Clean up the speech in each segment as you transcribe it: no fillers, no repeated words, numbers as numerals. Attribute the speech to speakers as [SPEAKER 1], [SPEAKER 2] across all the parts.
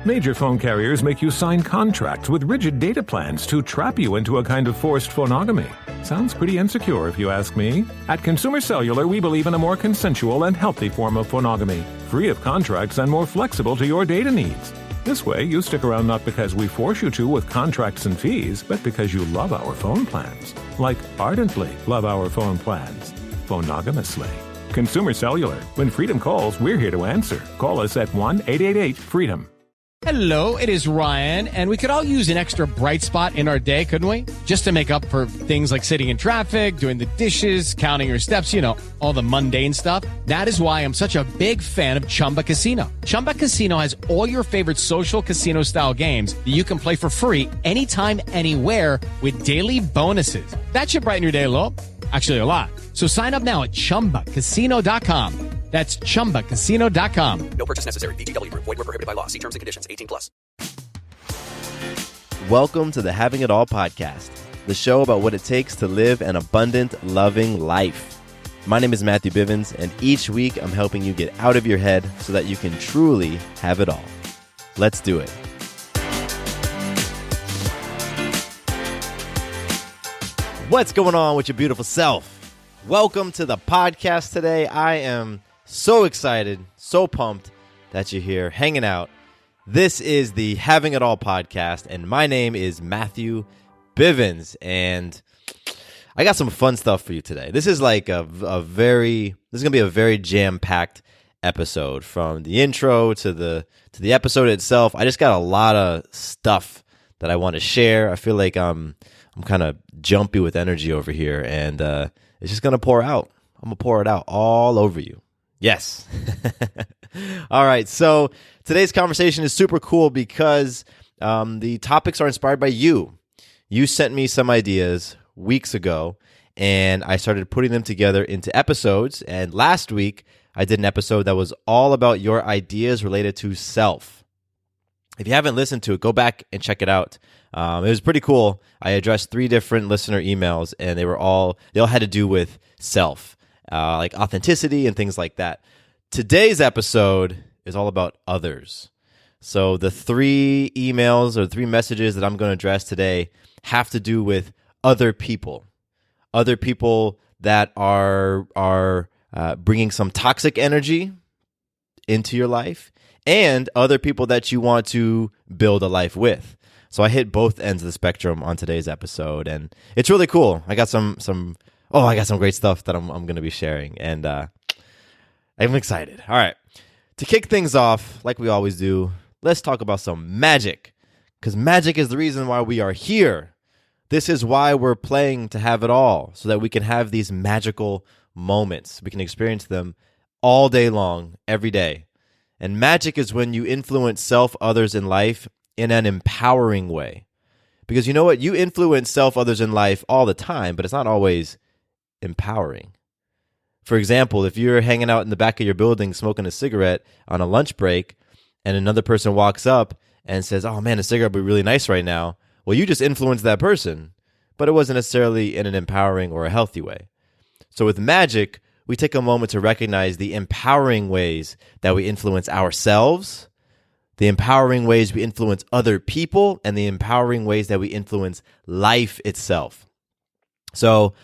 [SPEAKER 1] Major phone carriers make you sign contracts with rigid data plans to trap you into a kind of forced phonogamy. Sounds pretty insecure if you ask me. At Consumer Cellular, we believe in a more consensual and healthy form of phonogamy, free of contracts and more flexible to your data needs. This way, you stick around not because we force you to with contracts and fees, but because you love our phone plans. Like ardently love our phone plans. Phonogamously. Consumer Cellular. When freedom calls, we're here to answer. Call us at 1-888-FREEDOM.
[SPEAKER 2] Hello, it is Ryan, and we could all use an extra bright spot in our day, couldn't we? Just to make up for things like sitting in traffic, doing the dishes, counting your steps, all the mundane stuff. That is why I'm such a big fan of Chumba Casino. Chumba Casino has all your favorite social casino-style games that you can play for free anytime, anywhere with daily bonuses. That should brighten your day a little. Actually, a lot. So sign up now at ChumbaCasino.com. That's ChumbaCasino.com.
[SPEAKER 3] No purchase necessary. VGW Group. Void where prohibited by law. See terms and conditions. 18+.
[SPEAKER 4] Welcome to the Having It All podcast, the show about what it takes to live an abundant, loving life. My name is Matthew Bivens, and each week I'm helping you get out of your head so that you can truly have it all. Let's do it. What's going on with your beautiful self? Welcome to the podcast today. I am so excited, so pumped that you're here hanging out. This is the Having It All podcast, and my name is Matthew Bivens, and I got some fun stuff for you today. This is like this is going to be a very jam-packed episode, from the intro to the episode itself. I just got a lot of stuff that I want to share. I feel like I'm kind of jumpy with energy over here, and it's just going to pour out. I'm going to pour it out all over you. Yes. All right. So today's conversation is super cool because the topics are inspired by you. You sent me some ideas weeks ago, and I started putting them together into episodes. And last week, I did an episode that was all about your ideas related to self. If you haven't listened to it, go back and check it out. It was pretty cool. I addressed 3 different listener emails, and they all had to do with self. Like authenticity and things like that. Today's episode is all about others. So the 3 emails or 3 messages that I'm going to address today have to do with other people that are bringing some toxic energy into your life, and other people that you want to build a life with. So I hit both ends of the spectrum on today's episode, and it's really cool. I got some great stuff that I'm going to be sharing, and I'm excited. All right. To kick things off, like we always do, let's talk about some magic, because magic is the reason why we are here. This is why we're playing to have it all, so that we can have these magical moments. We can experience them all day long, every day. And magic is when you influence self, others in life in an empowering way. Because you know what? You influence self, others in life all the time, but it's not always empowering. For example, if you're hanging out in the back of your building smoking a cigarette on a lunch break, and another person walks up and says, "Oh man, a cigarette would be really nice right now." Well, you just influenced that person, but it wasn't necessarily in an empowering or a healthy way. So with magic, we take a moment to recognize the empowering ways that we influence ourselves, the empowering ways we influence other people, and the empowering ways that we influence life itself. So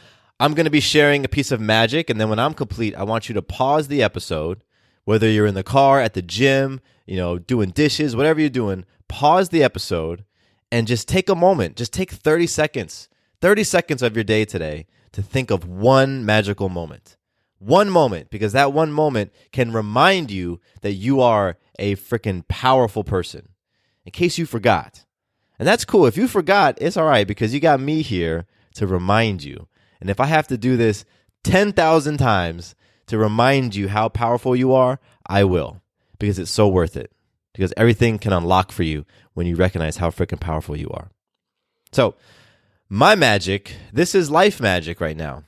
[SPEAKER 4] I'm going to be sharing a piece of magic, and then when I'm complete, I want you to pause the episode, whether you're in the car, at the gym, doing dishes, whatever you're doing, pause the episode and just take a moment. Just take 30 seconds of your day today to think of one magical moment. One moment, because that one moment can remind you that you are a freaking powerful person, in case you forgot. And that's cool. If you forgot, it's all right, because you got me here to remind you. And if I have to do this 10,000 times to remind you how powerful you are, I will, because it's so worth it. Because everything can unlock for you when you recognize how freaking powerful you are. So, my magic, this is life magic right now.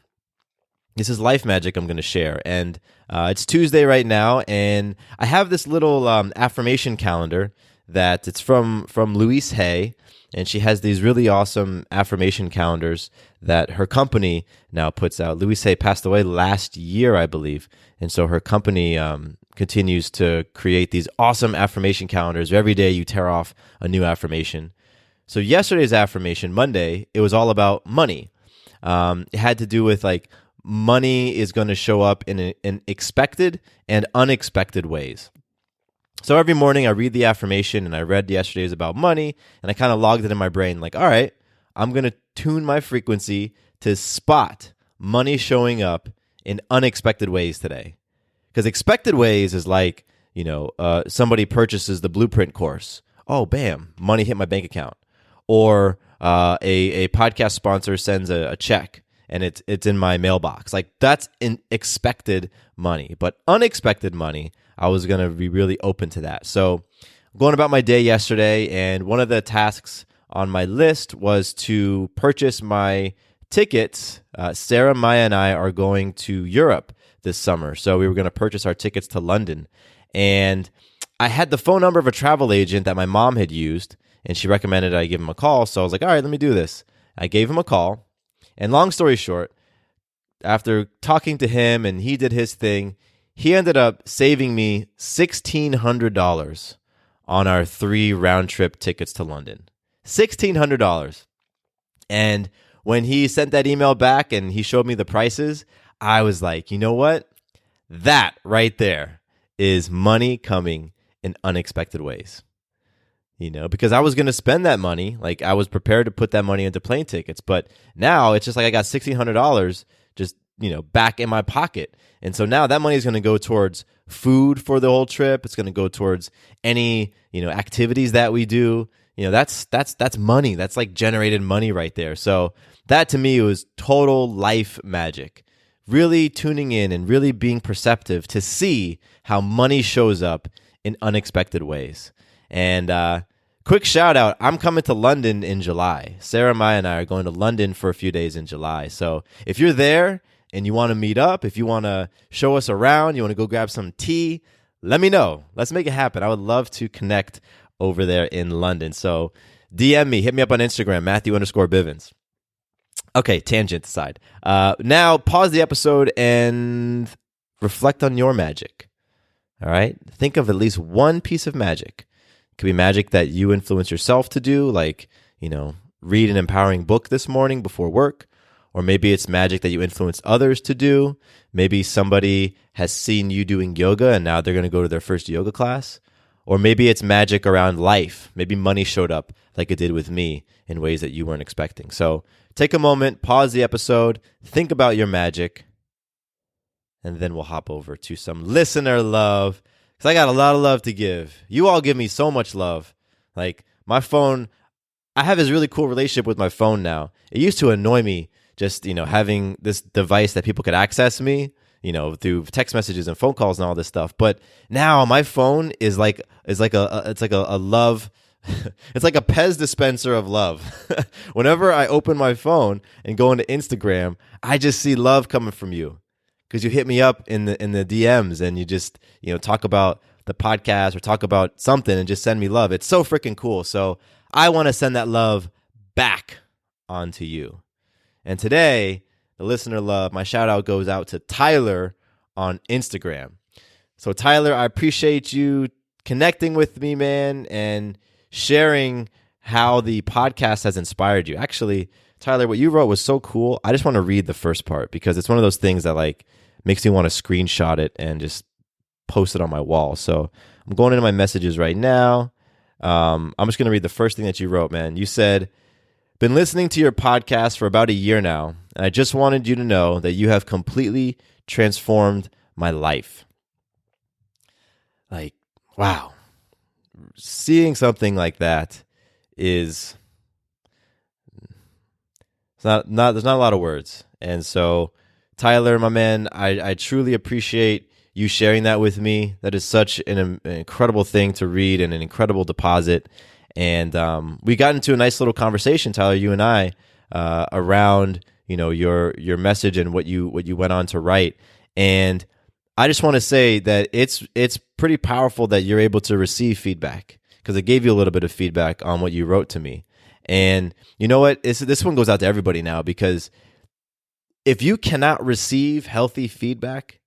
[SPEAKER 4] This is life magic I'm going to share. And it's Tuesday right now, and I have this little affirmation calendar that it's from Louise Hay, and she has these really awesome affirmation calendars that her company now puts out. Louise Hay passed away last year, I believe, and so her company continues to create these awesome affirmation calendars. Every day you tear off a new affirmation. So yesterday's affirmation, Monday, it was all about money. It had to do with like money is going to show up in expected and unexpected ways. So every morning I read the affirmation, and I read yesterday's about money, and I kind of logged it in my brain like, all right, I'm going to tune my frequency to spot money showing up in unexpected ways today. Because expected ways is like, somebody purchases the Blueprint course. Oh, bam, money hit my bank account. Or a podcast sponsor sends a check, and it's in my mailbox. Like, that's expected money. But unexpected money, I was going to be really open to that. So going about my day yesterday, and one of the tasks on my list was to purchase my tickets. Sarah, Maya, and I are going to Europe this summer. So we were going to purchase our tickets to London. And I had the phone number of a travel agent that my mom had used, and she recommended I give him a call. So I was like, all right, let me do this. I gave him a call. And long story short, after talking to him and he did his thing, he ended up saving me $1,600 on our 3 round-trip tickets to London. $1,600. And when he sent that email back and he showed me the prices, I was like, you know what? That right there is money coming in unexpected ways. Because I was going to spend that money. Like, I was prepared to put that money into plane tickets. But now it's just like I got $1,600 just, back in my pocket. And so now that money is going to go towards food for the whole trip. It's going to go towards any, activities that we do. That's money. That's like generated money right there. So that to me was total life magic. Really tuning in and really being perceptive to see how money shows up in unexpected ways. And quick shout out, I'm coming to London in July. Sarah, Maya, and I are going to London for a few days in July. So if you're there and you want to meet up, if you want to show us around, you want to go grab some tea, let me know. Let's make it happen. I would love to connect over there in London. So DM me, hit me up on Instagram, Matthew_Bivens. Okay, tangent aside. Now pause the episode and reflect on your magic. All right? Think of at least one piece of magic. It could be magic that you influence yourself to do, like, read an empowering book this morning before work. Or maybe it's magic that you influenced others to do. Maybe somebody has seen you doing yoga and now they're going to go to their first yoga class. Or maybe it's magic around life. Maybe money showed up like it did with me in ways that you weren't expecting. So take a moment, pause the episode, think about your magic, and then we'll hop over to some listener love. Because I got a lot of love to give. You all give me so much love. Like, my phone, I have this really cool relationship with my phone now. It used to annoy me just, having this device that people could access me, through text messages and phone calls and all this stuff. But now my phone is like a love. It's like a Pez dispenser of love. Whenever I open my phone and go into Instagram, I just see love coming from you. Because you hit me up in the DMs and you just, talk about the podcast or talk about something and just send me love. It's so freaking cool. So I want to send that love back onto you. And today, the listener love, my shout out goes out to Tyler on Instagram. So Tyler, I appreciate you connecting with me, man, and sharing how the podcast has inspired you. Actually, Tyler, what you wrote was so cool. I just want to read the first part because it's one of those things that like makes me want to screenshot it and just post it on my wall. So I'm going into my messages right now. I'm just going to read the first thing that you wrote, man. You said, been listening to your podcast for about a year now, and I just wanted you to know that you have completely transformed my life. Like, wow. Seeing something like that is there's not a lot of words. And so, Tyler, my man, I truly appreciate you sharing that with me. That is such an incredible thing to read and an incredible deposit. And we got into a nice little conversation, Tyler, you and I, around your message and what you went on to write. And I just want to say that it's pretty powerful that you're able to receive feedback because it gave you a little bit of feedback on what you wrote to me. And you know what? This one goes out to everybody now because if you cannot receive healthy feedback,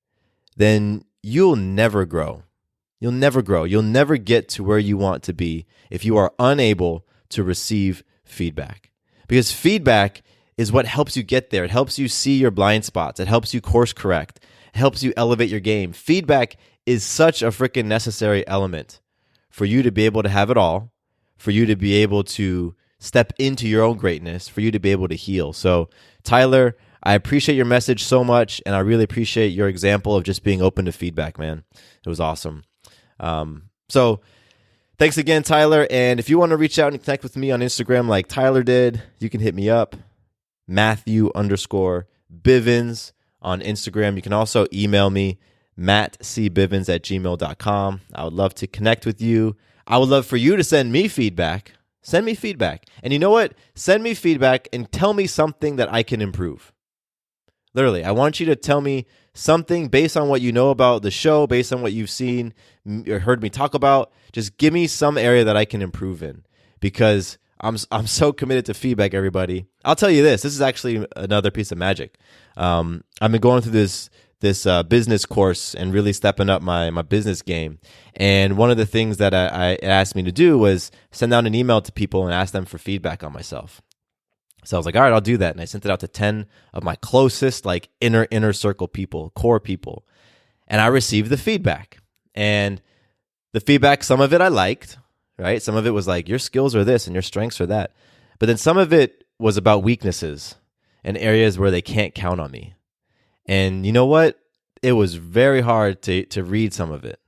[SPEAKER 4] then you'll never grow. You'll never grow. You'll never get to where you want to be if you are unable to receive feedback. Because feedback is what helps you get there. It helps you see your blind spots. It helps you course correct. It helps you elevate your game. Feedback is such a freaking necessary element for you to be able to have it all, for you to be able to step into your own greatness, for you to be able to heal. So, Tyler, I appreciate your message so much, and I really appreciate your example of just being open to feedback, man. It was awesome. So thanks again, Tyler. And if you want to reach out and connect with me on Instagram like Tyler did, you can hit me up, Matthew_Bivens on Instagram. You can also email me, mattcbivens@gmail.com. I would love to connect with you. I would love for you to send me feedback. Send me feedback. And you know what? Send me feedback and tell me something that I can improve. Literally, I want you to tell me something based on what you know about the show, based on what you've seen or heard me talk about. Just give me some area that I can improve in, because I'm so committed to feedback, everybody. I'll tell you this. This is actually another piece of magic. I've been going through this business course and really stepping up my business game. And one of the things that it asked me to do was send out an email to people and ask them for feedback on myself. So I was like, all right, I'll do that. And I sent it out to 10 of my closest, like inner circle people, core people. And I received the feedback. And the feedback, some of it I liked, right? Some of it was like, your skills are this and your strengths are that. But then some of it was about weaknesses and areas where they can't count on me. And you know what? It was very hard to read some of it.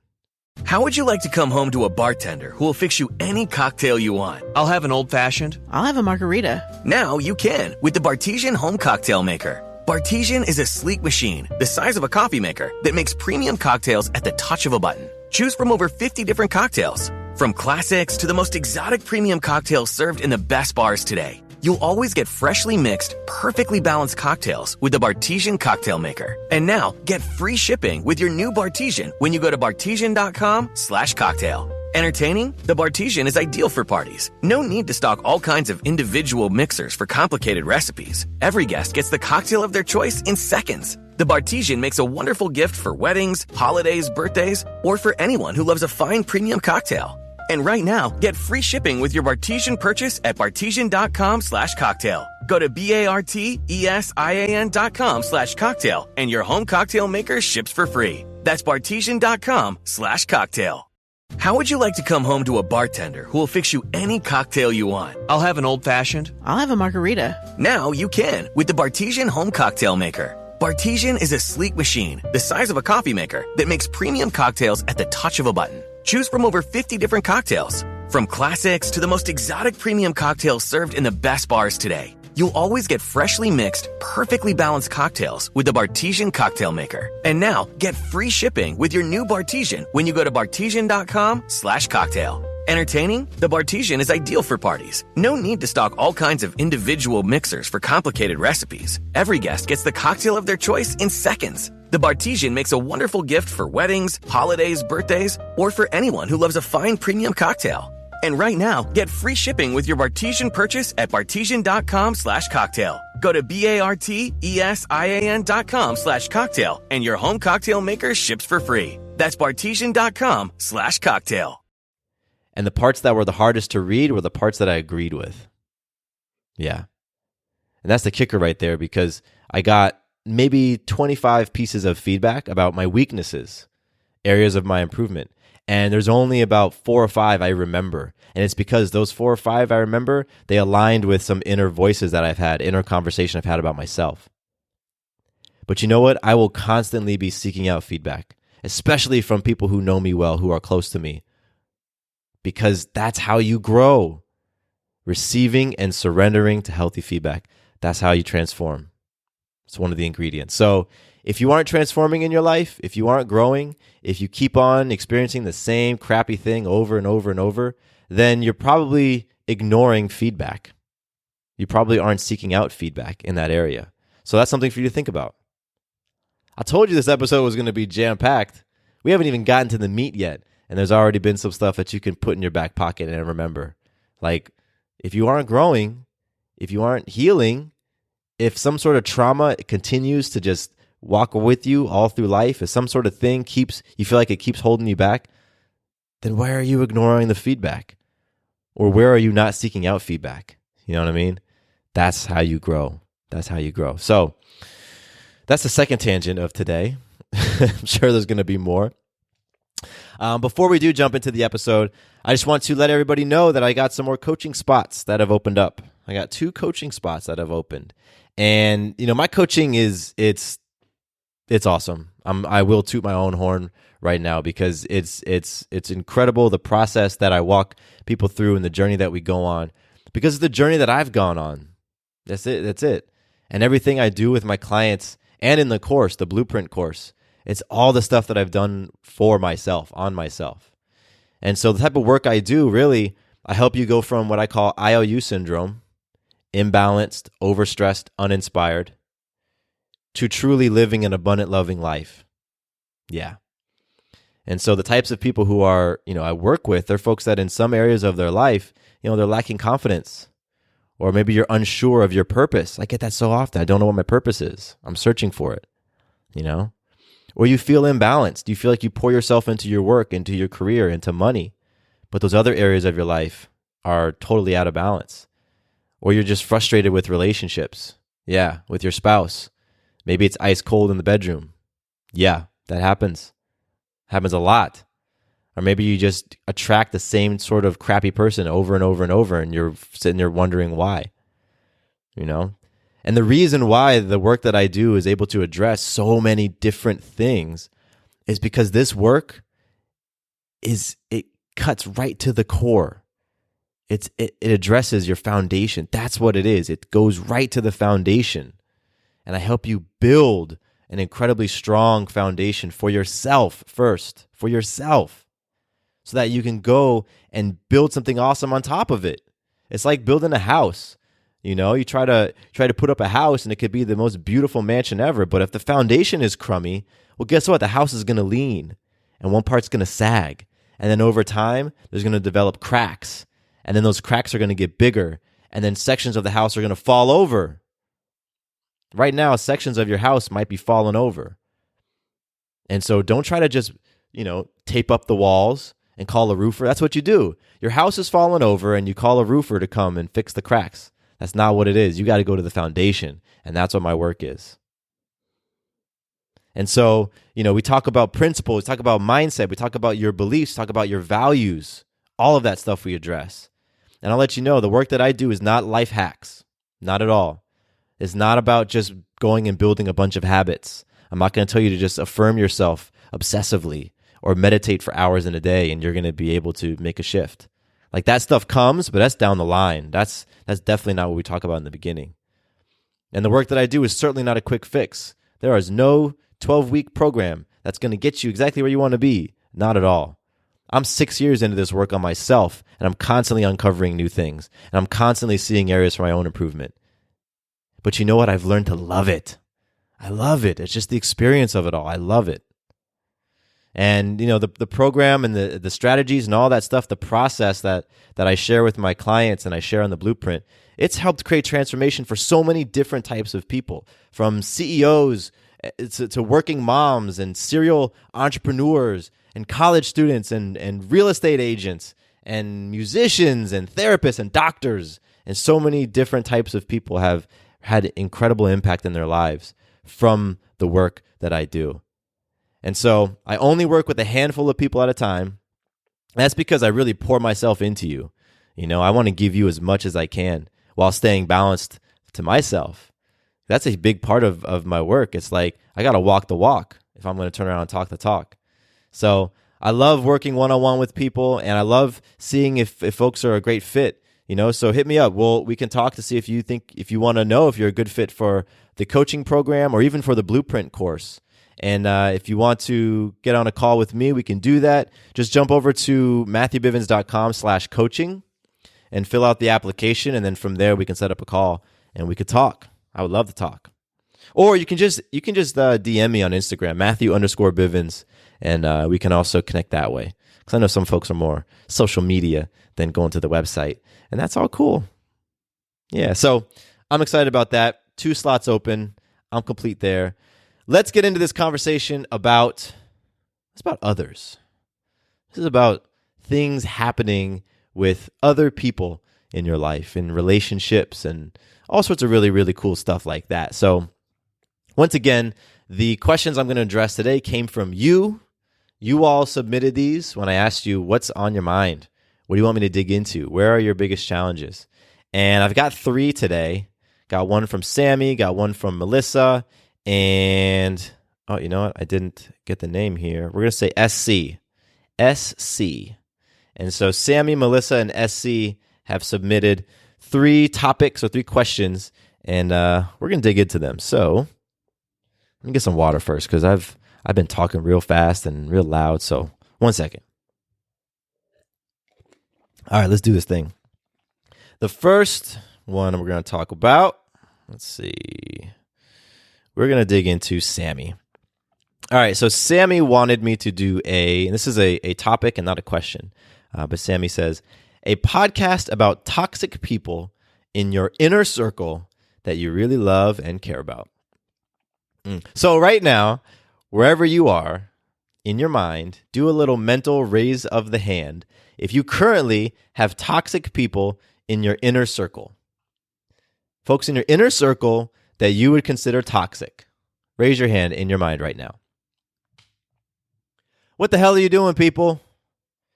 [SPEAKER 5] How would you like to come home to a bartender who will fix you any cocktail you want? I'll have an old-fashioned.
[SPEAKER 6] I'll have a margarita.
[SPEAKER 5] Now you can with the Bartesian Home Cocktail Maker. Bartesian is a sleek machine the size of a coffee maker that makes premium cocktails at the touch of a button. Choose from over 50 different cocktails, from classics to the most exotic premium cocktails served in the best bars today. You'll always get freshly mixed, perfectly balanced cocktails with the Bartesian Cocktail Maker. And now, get free shipping with your new Bartesian when you go to bartesian.com/cocktail. Entertaining? The Bartesian is ideal for parties. No need to stock all kinds of individual mixers for complicated recipes. Every guest gets the cocktail of their choice in seconds. The Bartesian makes a wonderful gift for weddings, holidays, birthdays, or for anyone who loves a fine premium cocktail. And right now, get free shipping with your Bartesian purchase at bartesian.com/cocktail. Go to BARTESIAN.com/cocktail and your home cocktail maker ships for free. That's bartesian.com/cocktail. How would you like to come home to a bartender who will fix you any cocktail you want? I'll have an old-fashioned.
[SPEAKER 6] I'll have a margarita.
[SPEAKER 5] Now you can with the Bartesian Home Cocktail Maker. Bartesian is a sleek machine the size of a coffee maker that makes premium cocktails at the touch of a button. Choose from over 50 different cocktails, from classics to the most exotic premium cocktails served in the best bars today. You'll always get freshly mixed, perfectly balanced cocktails with the Bartesian Cocktail Maker. And now, get free shipping with your new Bartesian when you go to bartesian.com/cocktail. Entertaining? The Bartesian is ideal for parties. No need to stock all kinds of individual mixers for complicated recipes. Every guest gets the cocktail of their choice in seconds. The Bartesian makes a wonderful gift for weddings, holidays, birthdays, or for anyone who loves a fine premium cocktail. And right now, get free shipping with your Bartesian purchase at bartesian.com/cocktail. Go to BARTESIAN.com/cocktail and your home cocktail maker ships for free. That's bartesian.com/cocktail.
[SPEAKER 4] And the parts that were the hardest to read were the parts that I agreed with. Yeah. And that's the kicker right there, because I got maybe 25 pieces of feedback about my weaknesses, areas of my improvement. And there's only about 4 or 5 I remember. And it's because those 4 or 5 I remember, they aligned with some inner voices that I've had, inner conversation I've had about myself. But you know what? I will constantly be seeking out feedback, especially from people who know me well, who are close to me, because that's how you grow. Receiving and surrendering to healthy feedback. That's how you transform. It's one of the ingredients. So if you aren't transforming in your life, if you aren't growing, if you keep on experiencing the same crappy thing over and over and over, then you're probably ignoring feedback. You probably aren't seeking out feedback in that area. So that's something for you to think about. I told you this episode was going to be jam-packed. We haven't even gotten to the meat yet, and there's already been some stuff that you can put in your back pocket and remember. Like, if you aren't growing, if you aren't healing, if some sort of trauma continues to just walk with you all through life, if some sort of thing you feel like it keeps holding you back, then why are you ignoring the feedback? Or where are you not seeking out feedback? You know what I mean? That's how you grow. That's how you grow. So that's the second tangent of today. I'm sure there's going to be more. Before we do jump into the episode, I just want to let everybody know that I got some more coaching spots that have opened up. I got 2 coaching spots that have opened. And, my coaching it's awesome. I will toot my own horn right now because it's incredible, the process that I walk people through and the journey that we go on, because it's the journey that I've gone on. That's it. And everything I do with my clients and in the course, the Blueprint course, it's all the stuff that I've done for myself, on myself. And so the type of work I do, really, I help you go from what I call IOU syndrome, imbalanced, overstressed, uninspired, to truly living an abundant, loving life. Yeah. And so the types of people who are, I work with, they're folks that in some areas of their life, they're lacking confidence. Or maybe you're unsure of your purpose. I get that so often. I don't know what my purpose is. I'm searching for it, Or you feel imbalanced. You feel like you pour yourself into your work, into your career, into money, but those other areas of your life are totally out of balance. Or you're just frustrated with relationships. Yeah, with your spouse. Maybe it's ice cold in the bedroom. Yeah, that happens. Happens a lot. Or maybe you just attract the same sort of crappy person over and over and over, and you're sitting there wondering why. And the reason why the work that I do is able to address so many different things is because this work it cuts right to the core. It addresses your foundation. That's what it is. It goes right to the foundation. And I help you build an incredibly strong foundation for yourself first, for yourself, so that you can go and build something awesome on top of it. It's like building a house. You try to put up a house and it could be the most beautiful mansion ever, but if the foundation is crummy, well, guess what? The house is going to lean and one part's going to sag. And then over time, there's going to develop cracks. And then those cracks are going to get bigger. And then sections of the house are going to fall over. Right now, sections of your house might be falling over. And so don't try to just, tape up the walls and call a roofer. That's what you do. Your house is falling over and you call a roofer to come and fix the cracks. That's not what it is. You got to go to the foundation. And that's what my work is. And so, we talk about principles, we talk about mindset, we talk about your beliefs, talk about your values, all of that stuff we address. And I'll let you know, the work that I do is not life hacks. Not at all. It's not about just going and building a bunch of habits. I'm not going to tell you to just affirm yourself obsessively or meditate for hours in a day and you're going to be able to make a shift. Like that stuff comes, but that's down the line. That's definitely not what we talk about in the beginning. And the work that I do is certainly not a quick fix. There is no 12-week program that's going to get you exactly where you want to be. Not at all. I'm 6 years into this work on myself, and I'm constantly uncovering new things, and I'm constantly seeing areas for my own improvement. But you know what? I've learned to love it. I love it. It's just the experience of it all. I love it. And, the program and the strategies and all that stuff, the process that I share with my clients and I share on the Blueprint, it's helped create transformation for so many different types of people, from CEOs to working moms and serial entrepreneurs and college students and real estate agents and musicians and therapists and doctors. And so many different types of people have had incredible impact in their lives from the work that I do. And so I only work with a handful of people at a time. That's because I really pour myself into you. I want to give you as much as I can while staying balanced to myself. That's a big part of my work. It's like I got to walk the walk if I'm going to turn around and talk the talk. So I love working one-on-one with people, and I love seeing if folks are a great fit. So hit me up. We can talk to see if you want to know if you're a good fit for the coaching program or even for the Blueprint course. And if you want to get on a call with me, we can do that. Just jump over to MatthewBivens.com/coaching and fill out the application. And then from there, we can set up a call and we could talk. I would love to talk. Or you can just DM me on Instagram, Matthew_Bivens, and we can also connect that way. Because I know some folks are more social media than going to the website. And that's all cool. Yeah, so I'm excited about that. 2 slots open. I'm complete there. let's get into this conversation about others. This is about things happening with other people in your life, in relationships, and all sorts of really, really cool stuff like that. So once again, the questions I'm going to address today came from you. You all submitted these when I asked you, what's on your mind? What do you want me to dig into? Where are your biggest challenges? And I've got 3 today. Got one from Sammy, got one from Melissa, and, oh, you know what? I didn't get the name here. We're going to say SC. SC. And so Sammy, Melissa, and SC have submitted 3 topics or 3 questions, and we're going to dig into them. So let me get some water first because I've been talking real fast and real loud. So 1 second. All right, let's do this thing. The first one we're going to talk about, let's see. We're going to dig into Sammy. All right, so Sammy wanted me to do and this is a topic and not a question, but Sammy says, a podcast about toxic people in your inner circle that you really love and care about. So right now, wherever you are in your mind, do a little mental raise of the hand if you currently have toxic people in your inner circle. Folks in your inner circle that you would consider toxic. Raise your hand in your mind right now. What the hell are you doing, people?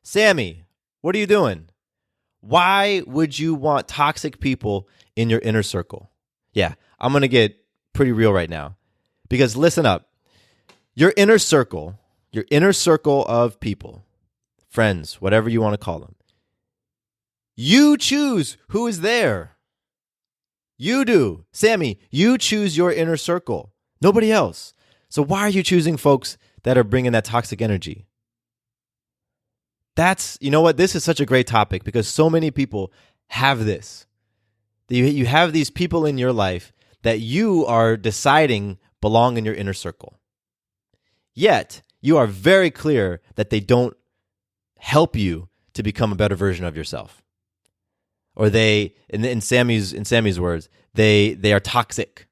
[SPEAKER 4] Sammy, what are you doing? Why would you want toxic people in your inner circle? Yeah, I'm going to get pretty real right now. Because listen up. Your inner circle of people, friends, whatever you want to call them, you choose who is there. You do. Sammy, you choose your inner circle. Nobody else. So why are you choosing folks that are bringing that toxic energy? You know what? This is such a great topic because so many people have this. You have these people in your life that you are deciding belong in your inner circle. Yet, you are very clear that they don't help you to become a better version of yourself. Or in Sammy's words, they are toxic.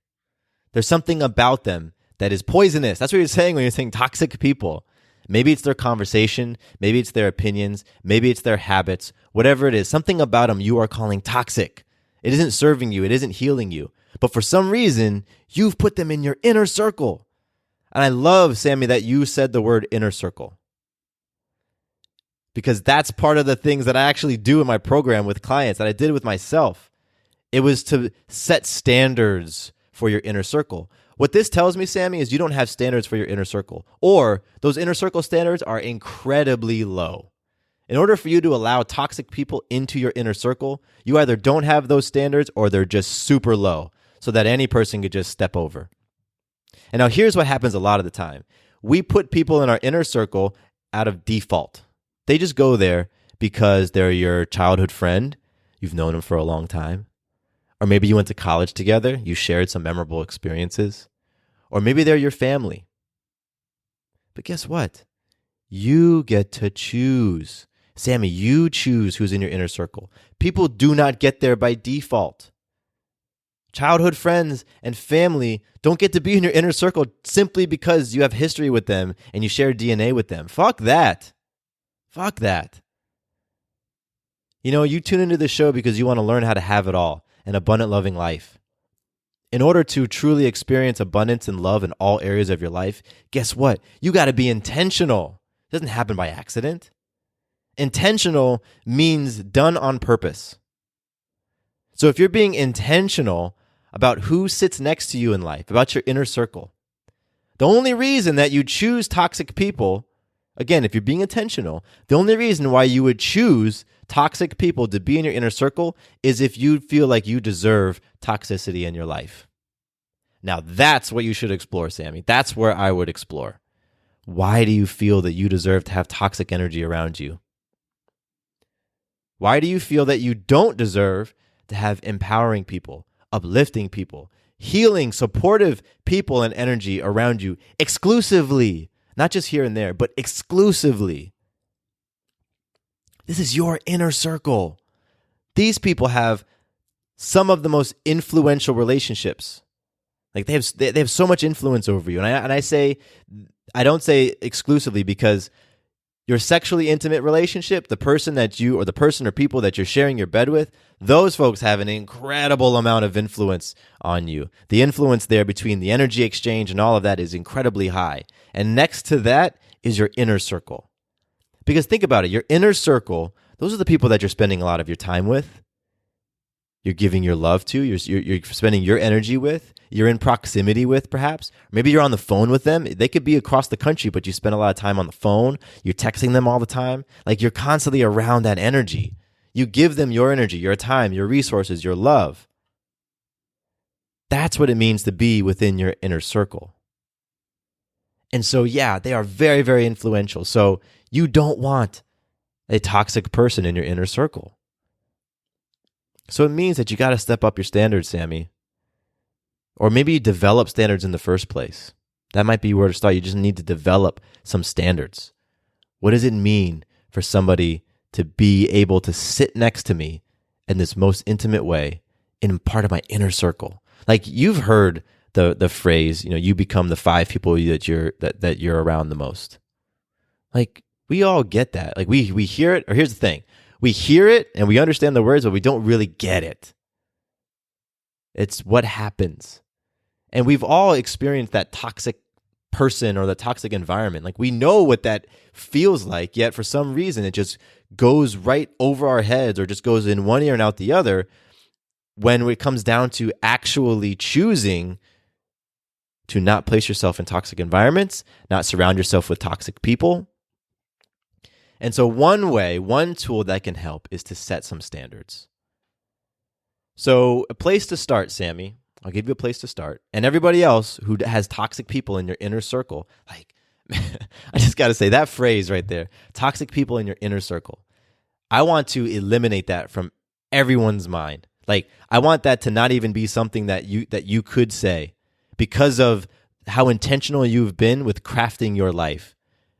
[SPEAKER 4] There's something about them that is poisonous. That's what you're saying when you're saying toxic people. Maybe it's their conversation, maybe it's their opinions, maybe it's their habits, whatever it is, something about them you are calling toxic. It isn't serving you, it isn't healing you. But for some reason, you've put them in your inner circle. And I love, Sammy, that you said the word inner circle. Because that's part of the things that I actually do in my program with clients, that I did with myself. It was to set standards for your inner circle. What this tells me, Sammy, is you don't have standards for your inner circle. Or those inner circle standards are incredibly low. In order for you to allow toxic people into your inner circle, you either don't have those standards or they're just super low so that any person could just step over. And now here's what happens a lot of the time. We put people in our inner circle out of default. They just go there because they're your childhood friend. You've known them for a long time. Or maybe you went to college together. You shared some memorable experiences. Or maybe they're your family. But guess what? You get to choose. Sammy, you choose who's in your inner circle. People do not get there by default. Childhood friends and family don't get to be in your inner circle simply because you have history with them and you share DNA with them. Fuck that. Fuck that. You know, you tune into the show because you want to learn how to have it all, an abundant, loving life. In order to truly experience abundance and love in all areas of your life, guess what? You got to be intentional. It doesn't happen by accident. Intentional means done on purpose. So if you're being intentional about who sits next to you in life, about your inner circle, the only reason that you choose toxic people, again, if you're being intentional, the only reason why you would choose toxic people to be in your inner circle is if you feel like you deserve toxicity in your life. Now, that's what you should explore, Sammy. That's where I would explore. Why do you feel that you deserve to have toxic energy around you? Why do you feel that you don't deserve to have empowering people, uplifting people, healing, supportive people and energy around you exclusively? Not just here and there, but exclusively. This is your inner circle. These people have some of the most influential relationships Like they have so much influence over you. And I don't say exclusively, because your sexually intimate relationship, the person or people that you're sharing your bed with, those folks have an incredible amount of influence on you. The influence there between the energy exchange and all of that is incredibly high. And next to that is your inner circle. Because think about it, your inner circle, those are the people that you're spending a lot of your time with. You're giving your love to, you're spending your energy with, you're in proximity with, perhaps. Maybe you're on the phone with them. They could be across the country, but you spend a lot of time on the phone. You're texting them all the time. Like, you're constantly around that energy. You give them your energy, your time, your resources, your love. That's what it means to be within your inner circle. And so, yeah, they are very, very influential. So you don't want a toxic person in your inner circle. So it means that you got to step up your standards, Sammy. Or maybe you develop standards in the first place. That might be where to start. You just need to develop some standards. What does it mean for somebody to be able to sit next to me in this most intimate way, in part of my inner circle? Like, you've heard the phrase, you become the 5 people that you're around the most. Like, we all get that. Like, we hear it. Or here's the thing. We hear it and we understand the words, but we don't really get it. It's what happens. And we've all experienced that toxic person or the toxic environment. Like, we know what that feels like, yet for some reason it just goes right over our heads, or just goes in one ear and out the other, when it comes down to actually choosing to not place yourself in toxic environments, not surround yourself with toxic people. And so one tool that can help is to set some standards. So a place to start, Sammy, I'll give you a place to start. And everybody else who has toxic people in your inner circle, like, I just got to say that phrase right there, toxic people in your inner circle. I want to eliminate that from everyone's mind. Like, I want that to not even be something that you could say, because of how intentional you've been with crafting your life,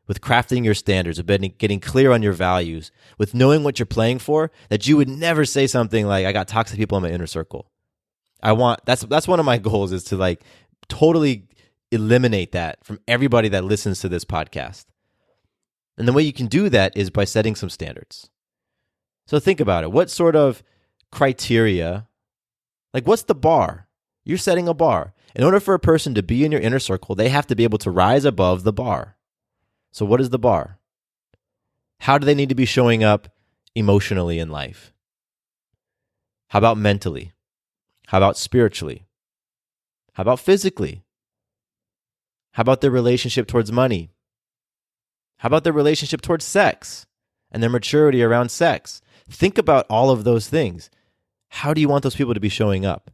[SPEAKER 4] with crafting your standards, with getting clear on your values, with knowing what you're playing for, that you would never say something like, I got toxic people in my inner circle. That's one of my goals, is to, like, totally eliminate that from everybody that listens to this podcast. And the way you can do that is by setting some standards. So think about it. What sort of criteria, like, what's the bar? You're setting a bar. In order for a person to be in your inner circle, they have to be able to rise above the bar. So what is the bar? How do they need to be showing up emotionally in life? How about mentally? How about spiritually? How about physically? How about their relationship towards money? How about their relationship towards sex and their maturity around sex? Think about all of those things. How do you want those people to be showing up?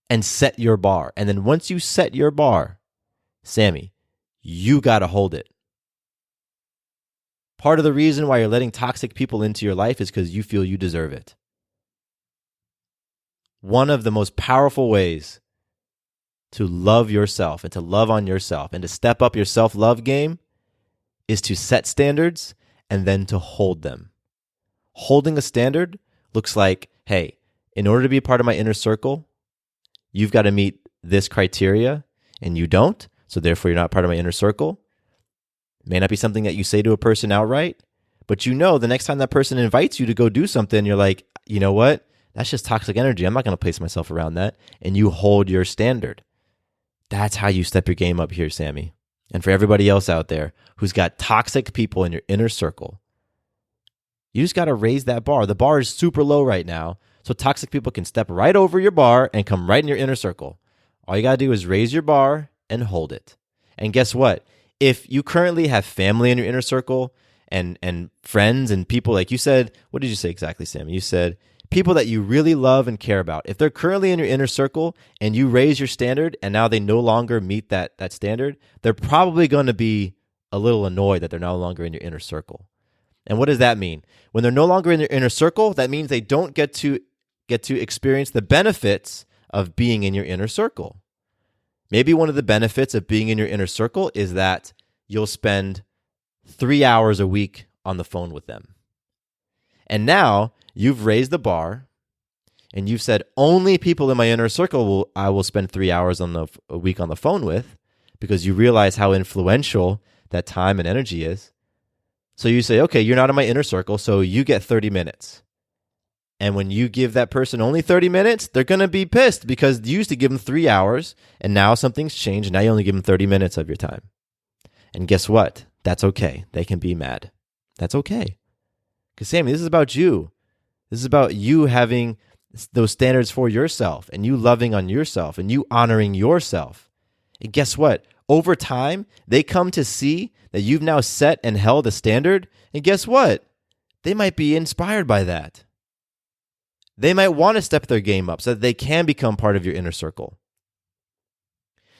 [SPEAKER 4] And set your bar. And then once you set your bar, Sammy, you got to hold it. Part of the reason why you're letting toxic people into your life is because you feel you deserve it. One of the most powerful ways to love yourself and to love on yourself and to step up your self-love game is to set standards and then to hold them. Holding a standard looks like, hey, in order to be a part of my inner circle, you've got to meet this criteria, and you don't, so therefore you're not part of my inner circle. It may not be something that you say to a person outright, but the next time that person invites you to go do something, you're like, you know what? That's just toxic energy. I'm not going to place myself around that. And you hold your standard. That's how you step your game up here, Sammy. And for everybody else out there who's got toxic people in your inner circle, you just got to raise that bar. The bar is super low right now, so toxic people can step right over your bar and come right in your inner circle. All you got to do is raise your bar and hold it. And guess what? If you currently have family in your inner circle and friends and people, like you said, what did you say exactly, Sammy? You said people that you really love and care about. If they're currently in your inner circle and you raise your standard and now they no longer meet that standard, they're probably going to be a little annoyed that they're no longer in your inner circle. And what does that mean? When they're no longer in your inner circle, that means they don't get to experience the benefits of being in your inner circle. Maybe one of the benefits of being in your inner circle is that you'll spend 3 hours a week on the phone with them. And now you've raised the bar and you've said only people in my inner circle I will spend 3 hours a week on the phone with, because you realize how influential that time and energy is. So you say, okay, you're not in my inner circle, so you get 30 minutes. And when you give that person only 30 minutes, they're going to be pissed because you used to give them 3 hours, and now something's changed. Now you only give them 30 minutes of your time. And guess what? That's okay. They can be mad. That's okay. Because, Sammy, this is about you. This is about you having those standards for yourself, and you loving on yourself, and you honoring yourself. And guess what? Over time, they come to see that you've now set and held a standard. And guess what? They might be inspired by that. They might want to step their game up so that they can become part of your inner circle.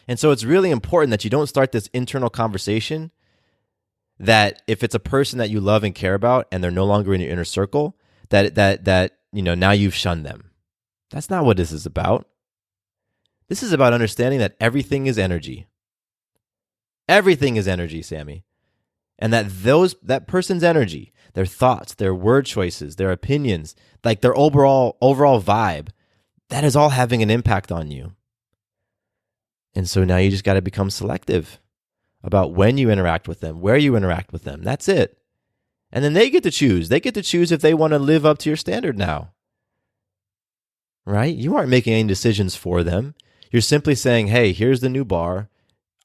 [SPEAKER 4] And so it's really important that you don't start this internal conversation that if it's a person that you love and care about and they're no longer in your inner circle, that now you've shunned them. That's not what this is about. This is about understanding that everything is energy. Everything is energy, Sammy. And that person's energy, their thoughts, their word choices, their opinions, like their overall vibe, that is all having an impact on you. And so now you just got to become selective about when you interact with them, where you interact with them. That's it. And then they get to choose. They get to choose if they want to live up to your standard now. Right? You aren't making any decisions for them. You're simply saying, hey, here's the new bar.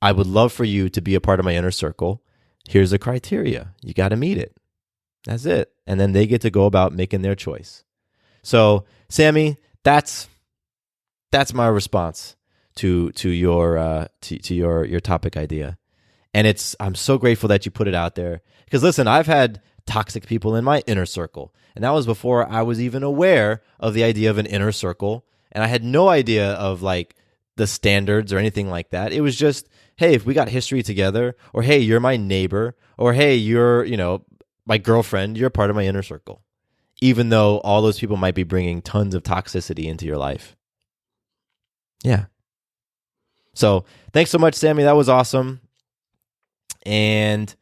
[SPEAKER 4] I would love for you to be a part of my inner circle. Here's the criteria. You got to meet it. That's it. And then they get to go about making their choice. So, Sammy, that's my response to your topic idea. And I'm so grateful that you put it out there. Because listen, I've had toxic people in my inner circle. And that was before I was even aware of the idea of an inner circle. And I had no idea of like the standards or anything like that. It was just, hey, if we got history together, or hey, you're my neighbor, or hey, you're, my girlfriend, you're part of my inner circle. Even though all those people might be bringing tons of toxicity into your life. Yeah. So thanks so much, Sammy. That was awesome. And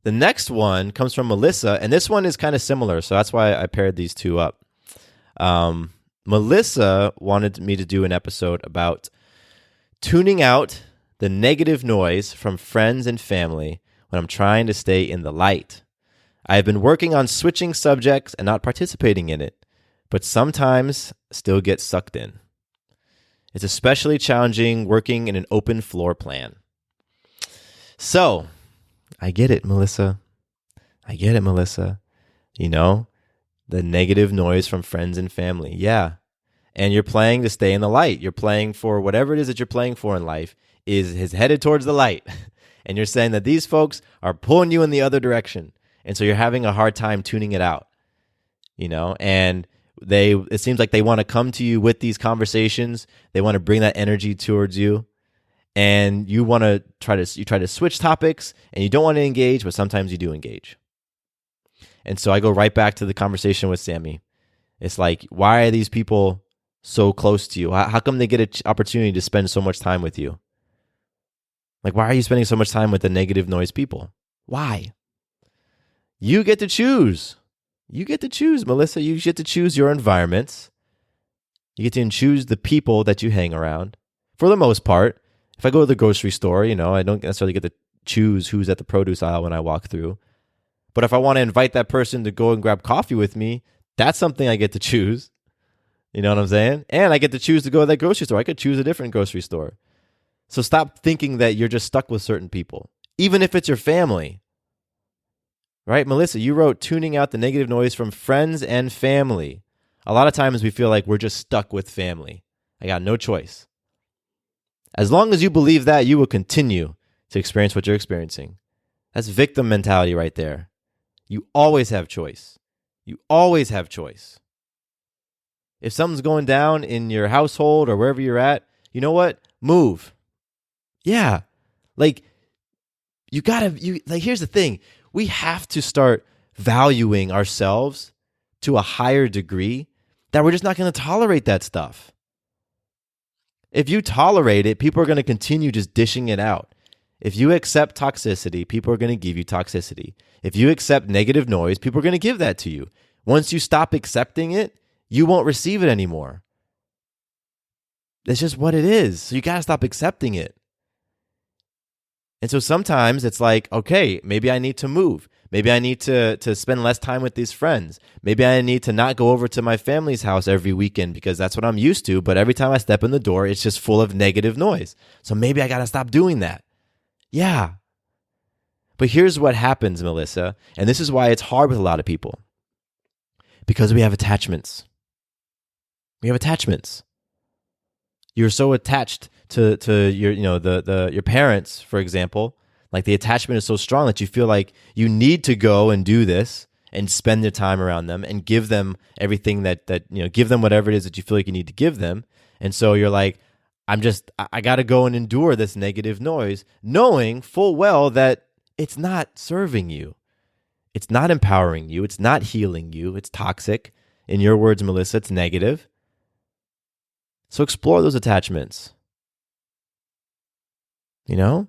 [SPEAKER 4] the next one comes from Melissa, and this one is kind of similar, so that's why I paired these two up. Melissa wanted me to do an episode about tuning out the negative noise from friends and family when I'm trying to stay in the light. I have been working on switching subjects and not participating in it, but sometimes still get sucked in. It's especially challenging working in an open floor plan. So, I get it, Melissa. The negative noise from friends and family. Yeah. And you're playing to stay in the light. You're playing for whatever it is that you're playing for in life is headed towards the light. And you're saying that these folks are pulling you in the other direction. And so you're having a hard time tuning it out. And it seems like they want to come to you with these conversations. They want to bring that energy towards you. And you want to try to switch topics, and you don't want to engage, but sometimes you do engage. And so I go right back to the conversation with Sammy. It's like, why are these people so close to you? How come they get an opportunity to spend so much time with you? Like, why are you spending so much time with the negative noise people? Why? You get to choose. You get to choose, Melissa. You get to choose your environments. You get to choose the people that you hang around. For the most part, if I go to the grocery store, I don't necessarily get to choose who's at the produce aisle when I walk through. But if I want to invite that person to go and grab coffee with me, that's something I get to choose. You know what I'm saying? And I get to choose to go to that grocery store. I could choose a different grocery store. So stop thinking that you're just stuck with certain people, even if it's your family. Right, Melissa, you wrote tuning out the negative noise from friends and family. A lot of times we feel like we're just stuck with family. I got no choice. As long as you believe that, you will continue to experience what you're experiencing. That's victim mentality right there. You always have choice. You always have choice. If something's going down in your household or wherever you're at, you know what? Move. Yeah. Here's the thing. We have to start valuing ourselves to a higher degree that we're just not going to tolerate that stuff. If you tolerate it, people are going to continue just dishing it out. If you accept toxicity, people are going to give you toxicity. If you accept negative noise, people are going to give that to you. Once you stop accepting it, you won't receive it anymore. It's just what it is. So you got to stop accepting it. And so sometimes it's like, okay, maybe I need to move. Maybe I need to spend less time with these friends. Maybe I need to not go over to my family's house every weekend because that's what I'm used to. But every time I step in the door, it's just full of negative noise. So maybe I got to stop doing that. Yeah. But here's what happens, Melissa. And this is why it's hard with a lot of people. Because we have attachments. We have attachments. You're so attached to your, your parents, for example. Like the attachment is so strong that you feel like you need to go and do this and spend your time around them and give them everything that give them whatever it is that you feel like you need to give them. And so you're like, I got to go and endure this negative noise, knowing full well that it's not serving you. It's not empowering you. It's not healing you. It's toxic. In your words, Melissa, it's negative. So explore those attachments. Yeah,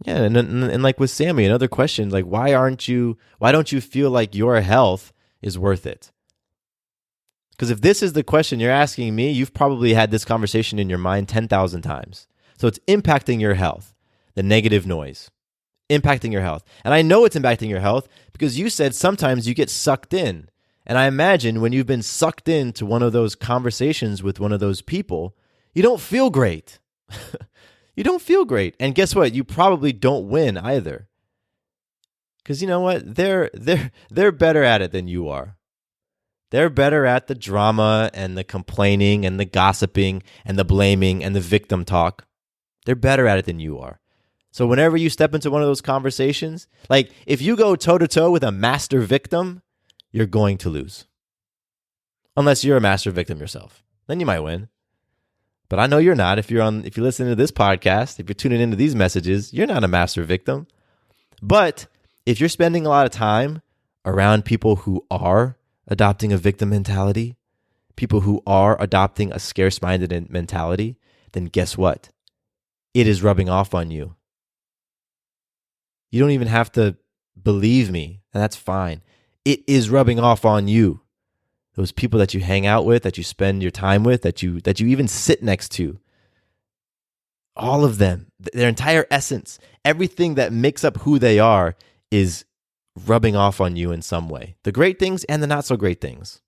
[SPEAKER 4] and like with Sammy, another question, like why don't you feel like your health is worth it? Because if this is the question you're asking me, you've probably had this conversation in your mind 10,000 times. So it's impacting your health, the negative noise, impacting your health. And I know it's impacting your health because you said sometimes you get sucked in. And I imagine when you've been sucked into one of those conversations with one of those people, you don't feel great. You don't feel great. And guess what? You probably don't win either. Because you know what? They're better at it than you are. They're better at the drama and the complaining and the gossiping and the blaming and the victim talk. They're better at it than you are. So whenever you step into one of those conversations, like if you go toe-to-toe with a master victim, you're going to lose. Unless you're a master victim yourself. Then you might win. But I know you're not. If you're listening to this podcast, if you're tuning into these messages, you're not a master victim. But if you're spending a lot of time around people who are adopting a victim mentality, people who are adopting a scarce-minded mentality, then guess what? It is rubbing off on you. You don't even have to believe me, and that's fine. It is rubbing off on you. Those people that you hang out with, that you spend your time with, that you even sit next to. All of them, their entire essence, everything that makes up who they are is rubbing off on you in some way. The great things and the not so great things.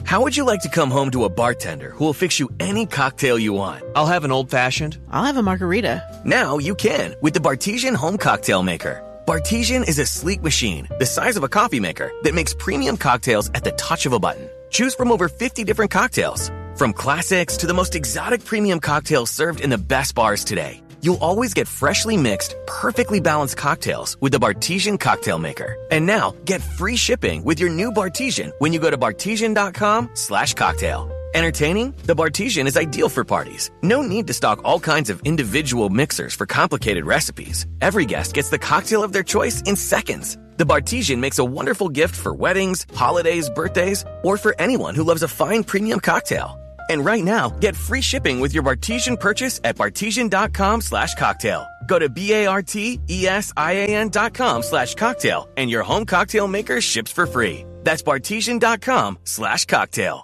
[SPEAKER 5] How would you like to come home to a bartender who will fix you any cocktail you want?
[SPEAKER 7] I'll have an old-fashioned.
[SPEAKER 6] I'll have a margarita.
[SPEAKER 5] Now you can with the Bartesian Home Cocktail Maker. Bartesian is a sleek machine the size of a coffee maker that makes premium cocktails at the touch of a button. Choose from over 50 different cocktails. From classics to the most exotic premium cocktails served in the best bars today. You'll always get freshly mixed, perfectly balanced cocktails with the Bartesian Cocktail Maker. And now, get free shipping with your new Bartesian when you go to bartesian.com/cocktail. Entertaining? The Bartesian is ideal for parties. No need to stock all kinds of individual mixers for complicated recipes. Every guest gets the cocktail of their choice in seconds. The Bartesian makes a wonderful gift for weddings, holidays, birthdays, or for anyone who loves a fine premium cocktail. And right now, get free shipping with your Bartesian purchase at bartesian.com/cocktail. Go to bartesian.com/cocktail and your home cocktail maker ships for free. That's bartesian.com/cocktail.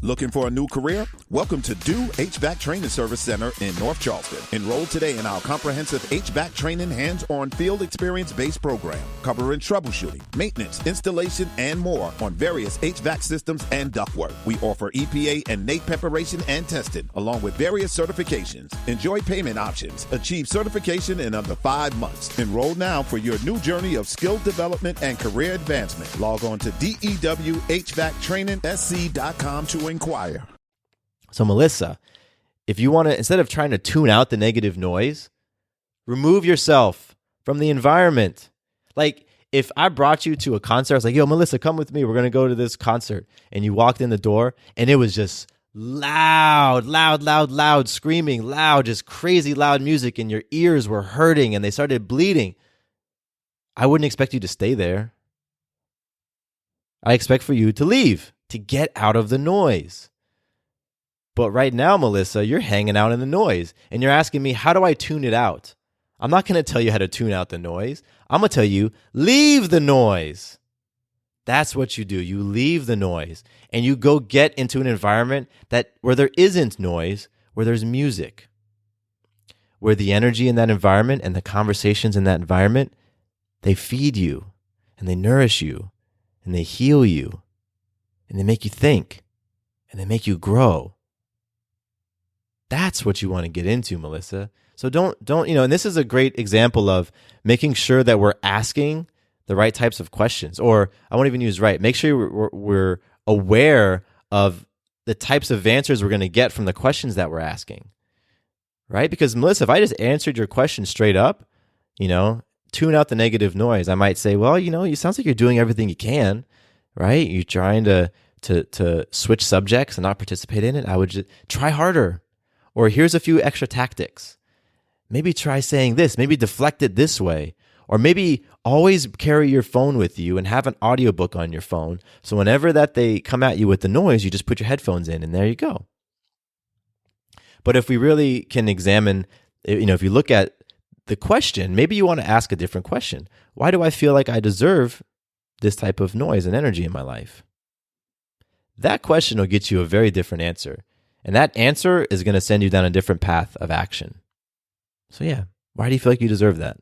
[SPEAKER 8] Looking for a new career? Welcome to Do HVAC Training Service Center in North Charleston. Enroll today in our comprehensive HVAC training hands-on field experience-based program, covering troubleshooting, maintenance, installation, and more on various HVAC systems and ductwork. We offer EPA and NAEP preparation and testing, along with various certifications. Enjoy payment options. Achieve certification in under 5 months. Enroll now for your new journey of skill development and career advancement. Log on to DEWHVACTrainingSC.com to inquire.
[SPEAKER 4] So Melissa, if you want to, instead of trying to tune out the negative noise, remove yourself from the environment. Like if I brought you to a concert, I was like, yo, Melissa, come with me. We're going to go to this concert. And you walked in the door and it was just loud, screaming, loud, just crazy loud music. And your ears were hurting and they started bleeding. I wouldn't expect you to stay there. I expect for you to leave, to get out of the noise. But right now, Melissa, you're hanging out in the noise and you're asking me, how do I tune it out? I'm not going to tell you how to tune out the noise. I'm going to tell you, leave the noise. That's what you do. You leave the noise and you go get into an environment where there isn't noise, where there's music, where the energy in that environment and the conversations in that environment, they feed you and they nourish you and they heal you and they make you think and they make you grow. That's what you want to get into, Melissa. So don't, and this is a great example of making sure that we're asking the right types of questions, or I won't even use right. Make sure we're aware of the types of answers we're going to get from the questions that we're asking, right? Because Melissa, if I just answered your question straight up, tune out the negative noise. I might say, well, it sounds like you're doing everything you can, right? You're trying to switch subjects and not participate in it. I would just try harder. Or here's a few extra tactics. Maybe try saying this, maybe deflect it this way. Or maybe always carry your phone with you and have an audiobook on your phone. So whenever that they come at you with the noise, you just put your headphones in and there you go. But if we really can examine, if you look at the question, maybe you want to ask a different question. Why do I feel like I deserve this type of noise and energy in my life? That question will get you a very different answer. And that answer is going to send you down a different path of action. So yeah, why do you feel like you deserve that?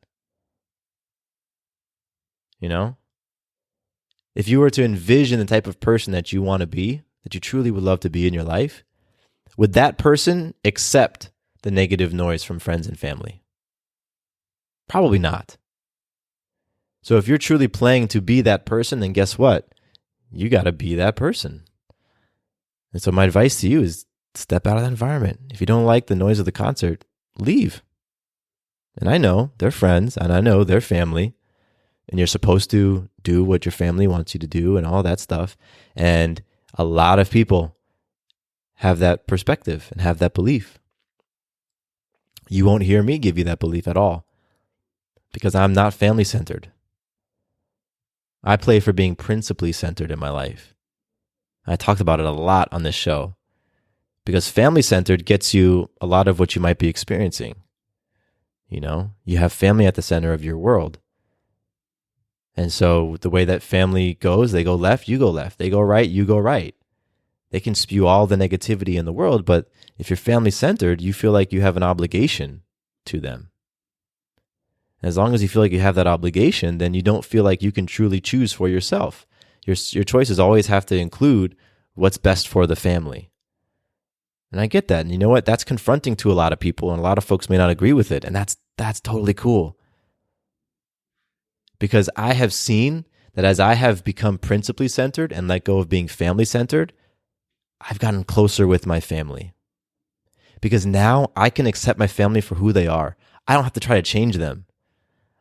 [SPEAKER 4] If you were to envision the type of person that you want to be, that you truly would love to be in your life, would that person accept the negative noise from friends and family? Probably not. So if you're truly playing to be that person, then guess what? You got to be that person. And so my advice to you is step out of that environment. If you don't like the noise of the concert, leave. And I know they're friends and I know they're family and you're supposed to do what your family wants you to do and all that stuff. And a lot of people have that perspective and have that belief. You won't hear me give you that belief at all because I'm not family centered. I play for being principally centered in my life. I talked about it a lot on this show because family centered gets you a lot of what you might be experiencing. You have family at the center of your world. And so the way that family goes, they go left, you go left. They go right, you go right. They can spew all the negativity in the world, but if you're family centered, you feel like you have an obligation to them. And as long as you feel like you have that obligation, then you don't feel like you can truly choose for yourself. Your choices always have to include what's best for the family. And I get that. And you know what? That's confronting to a lot of people, and a lot of folks may not agree with it. And that's totally cool. Because I have seen that as I have become principally centered and let go of being family centered, I've gotten closer with my family. Because now I can accept my family for who they are. I don't have to try to change them.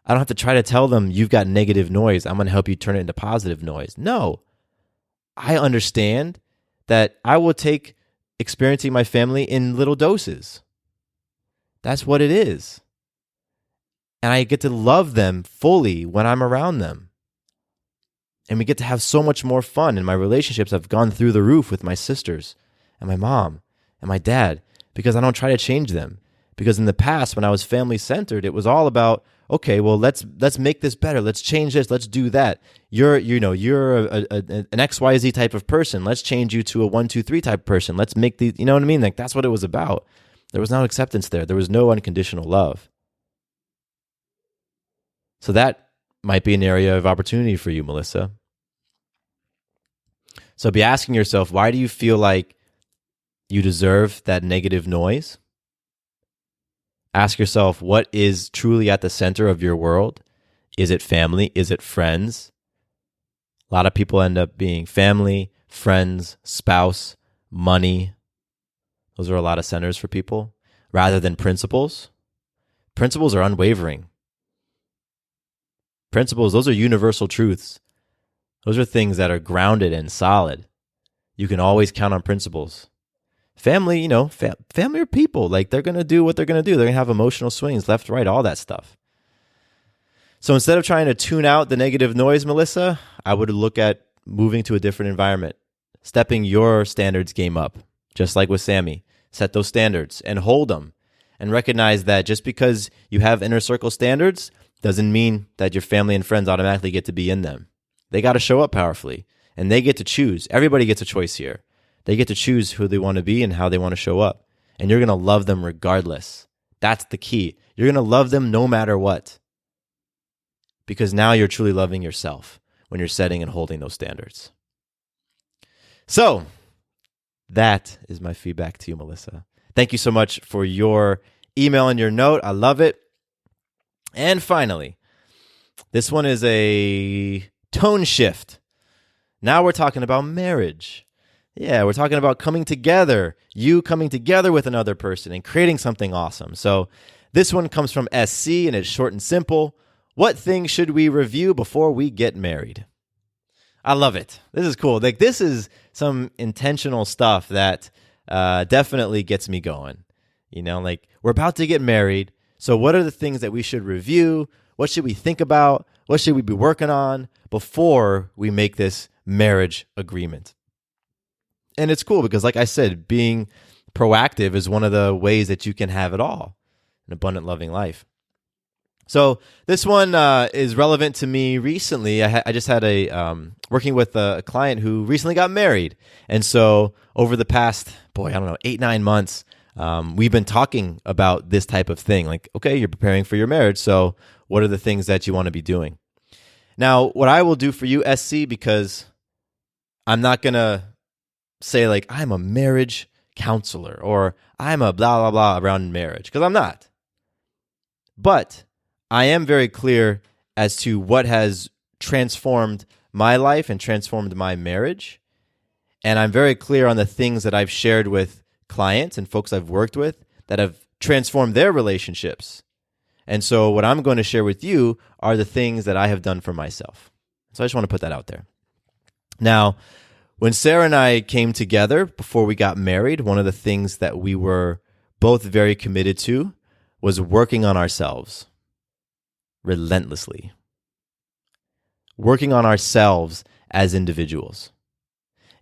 [SPEAKER 4] I don't have to try to tell them, you've got negative noise, I'm going to help you turn it into positive noise. No. I understand that I will take experiencing my family in little doses. That's what it is. And I get to love them fully when I'm around them. And we get to have so much more fun. And my relationships have gone through the roof with my sisters and my mom and my dad because I don't try to change them. Because in the past, when I was family centered, it was all about, okay, well, let's make this better. Let's change this. Let's do that. You're an XYZ type of person. Let's change you to a 1, 2, 3 type person. Let's make the, you know what I mean? Like that's what it was about. There was no acceptance there. There was no unconditional love. So that might be an area of opportunity for you, Melissa. So be asking yourself, why do you feel like you deserve that negative noise? Ask yourself, what is truly at the center of your world? Is it family? Is it friends? A lot of people end up being family, friends, spouse, money. Those are a lot of centers for people, rather than principles. Principles are unwavering. Principles, those are universal truths. Those are things that are grounded and solid. You can always count on principles. Family, family are people. Like they're going to do what they're going to do. They're going to have emotional swings, left, right, all that stuff. So instead of trying to tune out the negative noise, Melissa, I would look at moving to a different environment, stepping your standards game up, just like with Sammy. Set those standards and hold them and recognize that just because you have inner circle standards doesn't mean that your family and friends automatically get to be in them. They got to show up powerfully, and they get to choose. Everybody gets a choice here. They get to choose who they want to be and how they want to show up. And you're going to love them regardless. That's the key. You're going to love them no matter what. Because now you're truly loving yourself when you're setting and holding those standards. So, that is my feedback to you, Melissa. Thank you so much for your email and your note. I love it. And finally, this one is a tone shift. Now we're talking about marriage. Yeah, we're talking about coming together, you coming together with another person and creating something awesome. So this one comes from SC and it's short and simple. What things should we review before we get married? I love it. This is cool. Like, this is some intentional stuff that definitely gets me going. You know, like, we're about to get married. So what are the things that we should review? What should we think about? What should we be working on before we make this marriage agreement? And it's cool because, like I said, being proactive is one of the ways that you can have it all, an abundant, loving life. So this one is relevant to me recently. I just had working with a client who recently got married. And so over the past, 8-9 months, we've been talking about this type of thing. Like, okay, you're preparing for your marriage. So what are the things that you want to be doing? Now, what I will do for you, SC, because I'm not going to say like, I'm a marriage counselor or I'm a blah, blah, blah around marriage, because I'm not. But I am very clear as to what has transformed my life and transformed my marriage. And I'm very clear on the things that I've shared with clients and folks I've worked with that have transformed their relationships. And so what I'm going to share with you are the things that I have done for myself. So I just want to put that out there. Now, when Sarah and I came together before we got married, one of the things that we were both very committed to was working on ourselves relentlessly. Working on ourselves as individuals.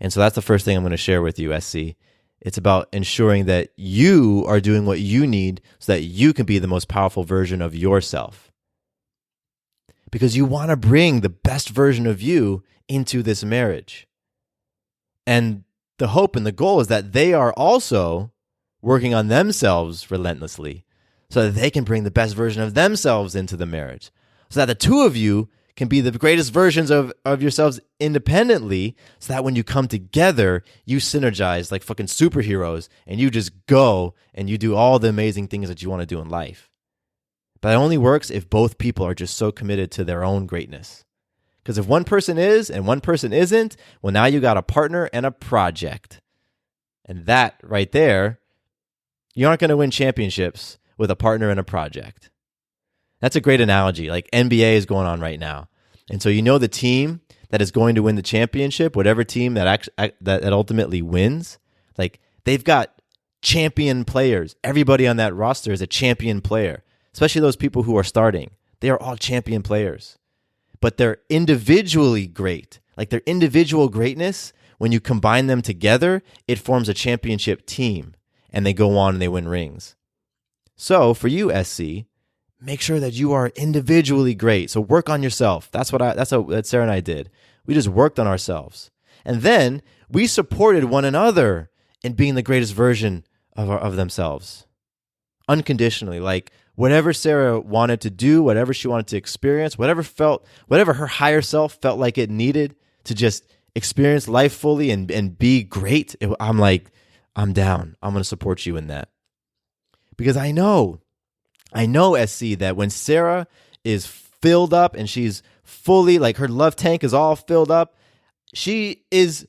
[SPEAKER 4] And so that's the first thing I'm going to share with you, SC. It's about ensuring that you are doing what you need so that you can be the most powerful version of yourself. Because you want to bring the best version of you into this marriage. And the hope and the goal is that they are also working on themselves relentlessly so that they can bring the best version of themselves into the marriage. So that the two of you can be the greatest versions of yourselves independently, so that when you come together, you synergize like fucking superheroes and you just go and you do all the amazing things that you want to do in life. But it only works if both people are just so committed to their own greatness. Because if one person is and one person isn't, well, now you got a partner and a project. And that right there, you aren't going to win championships with a partner and a project. That's a great analogy. Like NBA is going on right now. And so you know the team that is going to win the championship, whatever team that ultimately wins, like they've got champion players. Everybody on that roster is a champion player, especially those people who are starting. They are all champion players. But they're individually great. Like their individual greatness, when you combine them together, it forms a championship team. And they go on and they win rings. So for you, SC, make sure that you are individually great. So work on yourself. That's what Sarah and I did. We just worked on ourselves. And then we supported one another in being the greatest version of themselves. Unconditionally. Like whatever Sarah wanted to do, whatever she wanted to experience, whatever her higher self felt like it needed to just experience life fully and be great. I'm like, I'm down. I'm going to support you in that. Because I know, SC, that when Sarah is filled up and she's fully, like her love tank is all filled up, she is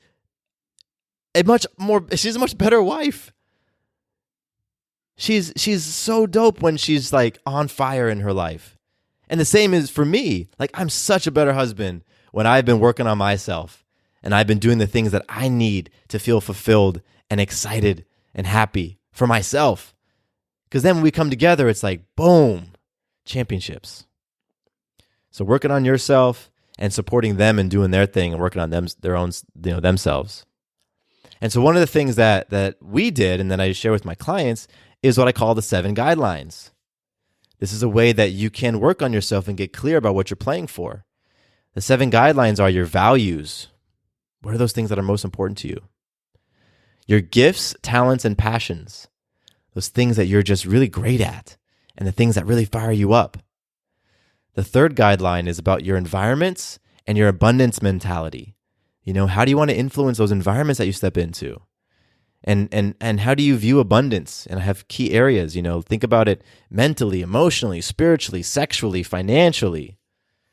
[SPEAKER 4] she's a much better wife. She's so dope when she's like on fire in her life. And the same is for me. Like I'm such a better husband when I've been working on myself and I've been doing the things that I need to feel fulfilled and excited and happy for myself. Because then when we come together, it's like, boom, championships. So working on yourself and supporting them and doing their thing and working on themselves. And so one of the things that we did and that I share with my clients is what I call the 7 guidelines. This is a way that you can work on yourself and get clear about what you're playing for. The 7 guidelines are your values. What are those things that are most important to you? Your gifts, talents, and passions. Those things that you're just really great at and the things that really fire you up. The 3rd guideline is about your environments and your abundance mentality. How do you want to influence those environments that you step into? And how do you view abundance? And I have key areas, think about it mentally, emotionally, spiritually, sexually, financially,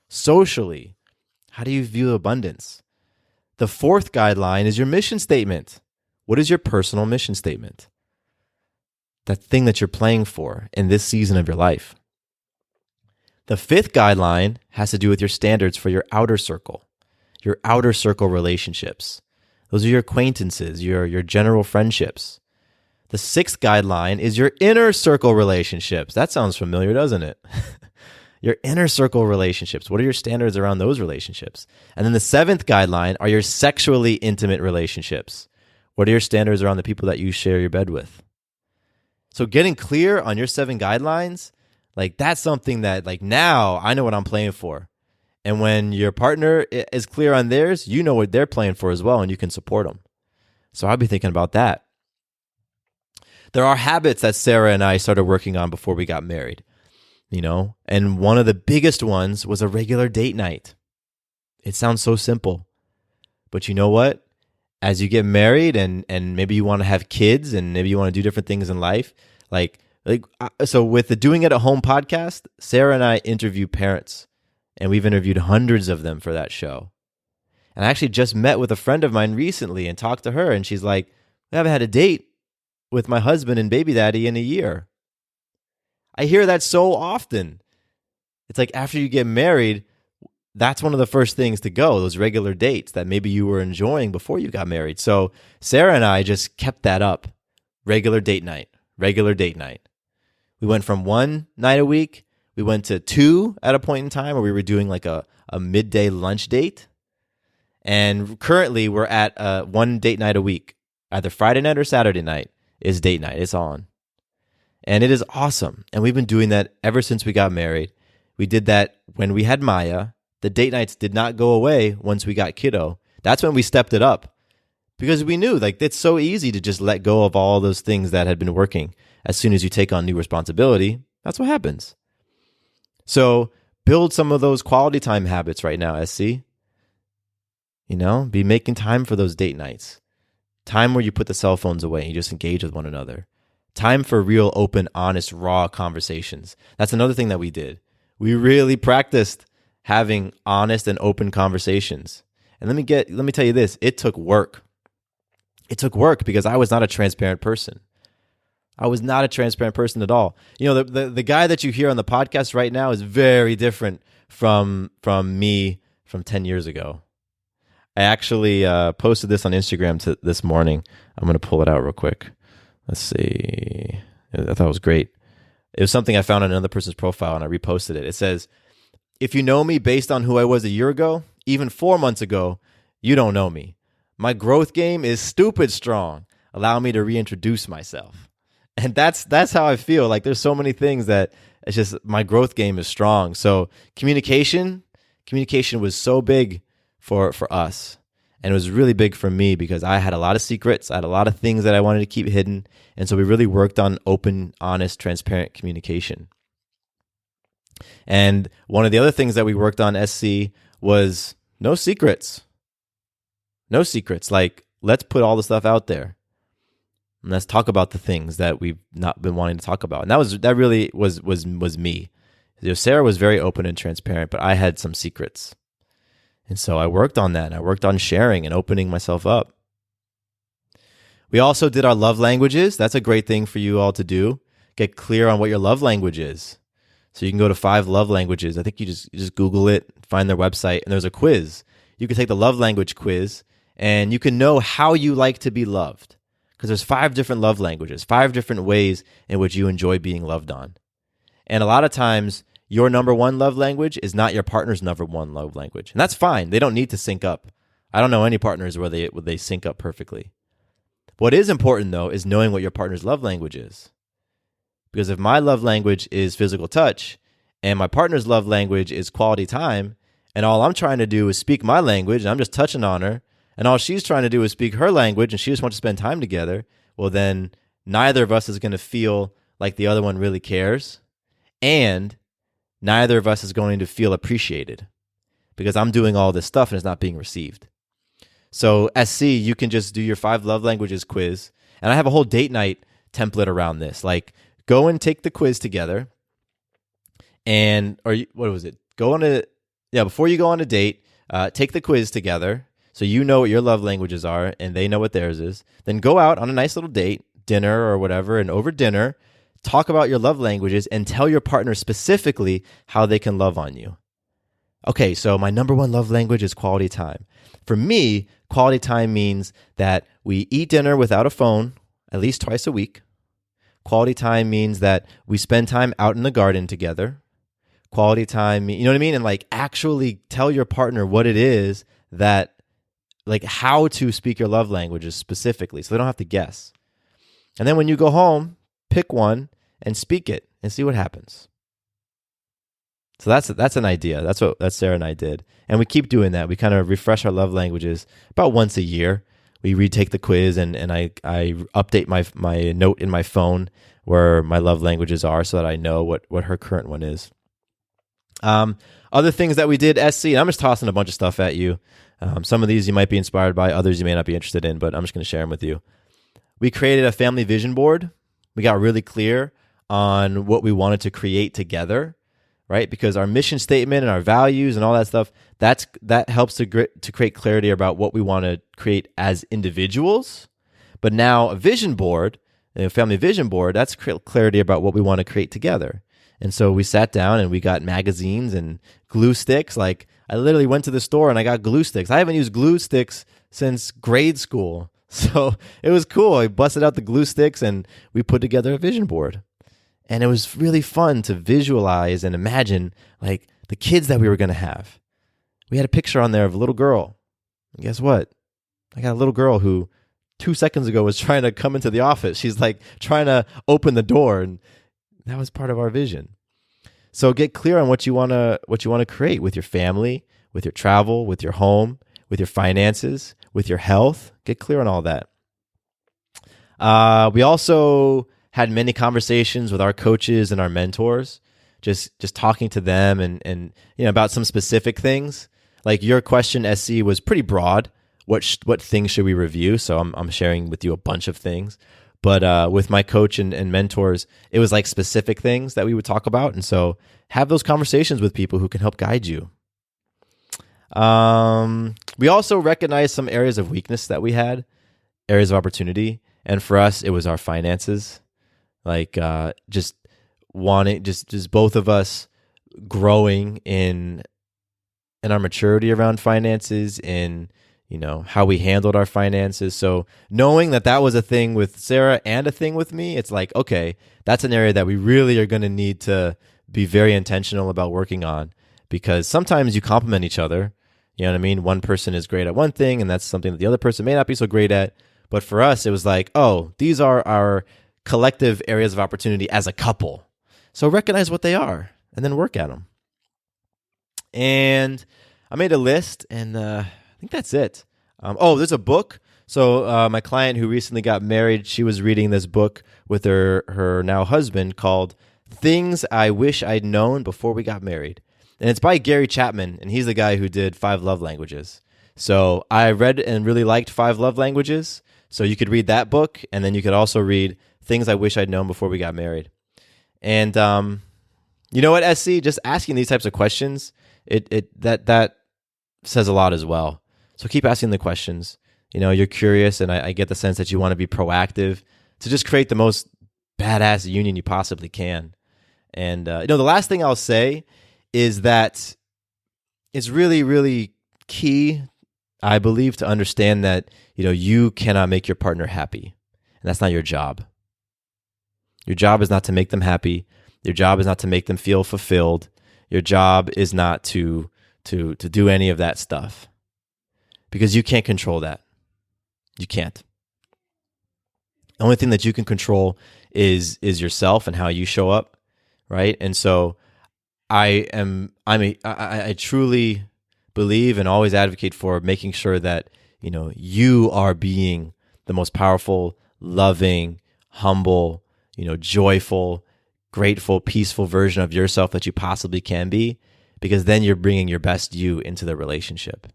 [SPEAKER 4] socially. How do you view abundance? The 4th guideline is your mission statement. What is your personal mission statement? That thing that you're playing for in this season of your life. The 5th guideline has to do with your standards for your outer circle relationships. Those are your acquaintances, your general friendships. The 6th guideline is your inner circle relationships. That sounds familiar, doesn't it? Your inner circle relationships. What are your standards around those relationships? And then the 7th guideline are your sexually intimate relationships. What are your standards around the people that you share your bed with? So getting clear on your 7 guidelines, that's something that now I know what I'm playing for. And when your partner is clear on theirs, you know what they're playing for as well, and you can support them. So I'll be thinking about that. There are habits that Sarah and I started working on before we got married, and one of the biggest ones was a regular date night. It sounds so simple, but you know what? As you get married and maybe you want to have kids and maybe you want to do different things in life, so with the Doing It at Home podcast, Sarah and I interview parents. And we've interviewed hundreds of them for that show. And I actually just met with a friend of mine recently and talked to her. And she's like, I haven't had a date with my husband and baby daddy in a year. I hear that so often. It's like after you get married, that's one of the first things to go, those regular dates that maybe you were enjoying before you got married. So Sarah and I just kept that up. Regular date night. We went from 1 night a week. We went to 2 at a point in time where we were doing a midday lunch date. And currently we're at 1 date night a week. Either Friday night or Saturday night is date night. It's on. And it is awesome. And we've been doing that ever since we got married. We did that when we had Maya. The date nights did not go away once we got kiddo. That's when we stepped it up. Because we knew it's so easy to just let go of all those things that had been working. As soon as you take on new responsibility, that's what happens. So build some of those quality time habits right now, SC. Be making time for those date nights. Time where you put the cell phones away and you just engage with one another. Time for real, open, honest, raw conversations. That's another thing that we did. We really practiced having honest and open conversations. And let me tell you this, it took work. It took work because I was not a transparent person. I was not a transparent person at all. The guy that you hear on the podcast right now is very different from me from 10 years ago. I actually posted this on Instagram this morning. I'm going to pull it out real quick. Let's see. I thought it was great. It was something I found on another person's profile and I reposted it. It says, if you know me based on who I was a year ago, even 4 months ago, you don't know me. My growth game is stupid strong. Allow me to reintroduce myself. And that's how I feel. There's so many things that it's just my growth game is strong. So communication was so big for us. And it was really big for me because I had a lot of secrets. I had a lot of things that I wanted to keep hidden. And so we really worked on open, honest, transparent communication. And one of the other things that we worked on, SC, was no secrets. No secrets. Let's put all the stuff out there. And let's talk about the things that we've not been wanting to talk about. And that really was me. Sarah was very open and transparent, but I had some secrets. And so I worked on that. I worked on sharing and opening myself up. We also did our love languages. That's a great thing for you all to do. Get clear on what your love language is. So you can go to 5 love languages. I think you just Google it, find their website, and there's a quiz. You can take the love language quiz, and you can know how you like to be loved. Because there's 5 different love languages, 5 different ways in which you enjoy being loved on. And a lot of times, your number one love language is not your partner's number one love language. And that's fine. They don't need to sync up. I don't know any partners where they sync up perfectly. What is important, though, is knowing what your partner's love language is. Because if my love language is physical touch, and my partner's love language is quality time, and all I'm trying to do is speak my language, and I'm just touching on her, and all she's trying to do is speak her language, and she just wants to spend time together, well, then neither of us is going to feel like the other one really cares, and neither of us is going to feel appreciated because I'm doing all this stuff and it's not being received. So SC, you can just do your 5 love languages quiz, and I have a whole date night template around this. Like, go and take the quiz together, and before you go on a date, take the quiz together so you know what your love languages are and they know what theirs is. Then go out on a nice little date, dinner or whatever, and over dinner, talk about your love languages and tell your partner specifically how they can love on you. Okay, so my number 1 love language is quality time. For me, quality time means that we eat dinner without a phone at least twice a week. Quality time means that we spend time out in the garden together. Quality time, you know what I mean? And like actually tell your partner what it is that, like how to speak your love languages specifically so they don't have to guess. And then when you go home, pick one and speak it and see what happens. So that's an idea. That's what Sarah and I did. And we keep doing that. We kind of refresh our love languages about once a year. We retake the quiz and I update my note in my phone where my love languages are so that I know what her current one is. Other things that we did, SC, and I'm just tossing a bunch of stuff at you. Some of these you might be inspired by, others you may not be interested in, but I'm just going to share them with you. We created a family vision board. We got really clear on what we wanted to create together, right? Because our mission statement and our values and all that stuff, that helps to create clarity about what we want to create as individuals. But now a vision board, a family vision board, that's clarity about what we want to create together. And so we sat down and we got magazines and glue sticks. Like I literally went to the store and I got glue sticks. I haven't used glue sticks since grade school. So it was cool. I busted out the glue sticks and we put together a vision board. And it was really fun to visualize and imagine like the kids that we were going to have. We had a picture on there of a little girl. And guess what? I got a little girl who 2 seconds ago was trying to come into the office. She's like trying to open the door, and that was part of our vision. So get clear on what you want to create with your family, with your travel, with your home, with your finances, with your health. Get clear on all that. We also had many conversations with our coaches and our mentors, just talking to them and about some specific things. Like your question, SC, was pretty broad. What things should we review? So I'm sharing with you a bunch of things. But with my coach and mentors, it was like specific things that we would talk about. And so have those conversations with people who can help guide you. We also recognized some areas of weakness that we had, areas of opportunity. And for us, it was our finances. Like just both of us growing in our maturity around finances, in how we handled our finances. So knowing that was a thing with Sarah and a thing with me, it's like, okay, that's an area that we really are going to need to be very intentional about working on, because sometimes you complement each other. You know what I mean? One person is great at one thing, and that's something that the other person may not be so great at. But for us, it was like, oh, these are our collective areas of opportunity as a couple. So recognize what they are and then work at them. And I made a list, and I think that's it. There's a book. So my client who recently got married, she was reading this book with her now husband called Things I Wish I'd Known Before We Got Married. And it's by Gary Chapman, and he's the guy who did 5 Love Languages. So I read and really liked 5 Love Languages. So you could read that book, and then you could also read Things I Wish I'd Known Before We Got Married. And you know what, SC? Just asking these types of questions, that says a lot as well. So keep asking the questions. You're curious, and I get the sense that you want to be proactive to just create the most badass union you possibly can. And the last thing I'll say is that it's really, really key, I believe, to understand that you cannot make your partner happy, and that's not your job. Your job is not to make them happy. Your job is not to make them feel fulfilled. Your job is not to do any of that stuff, because you can't control that. You can't. The only thing that you can control is yourself and how you show up, right? And so I truly believe and always advocate for making sure that, you are being the most powerful, loving, humble, joyful, grateful, peaceful version of yourself that you possibly can be, because then you're bringing your best you into the relationship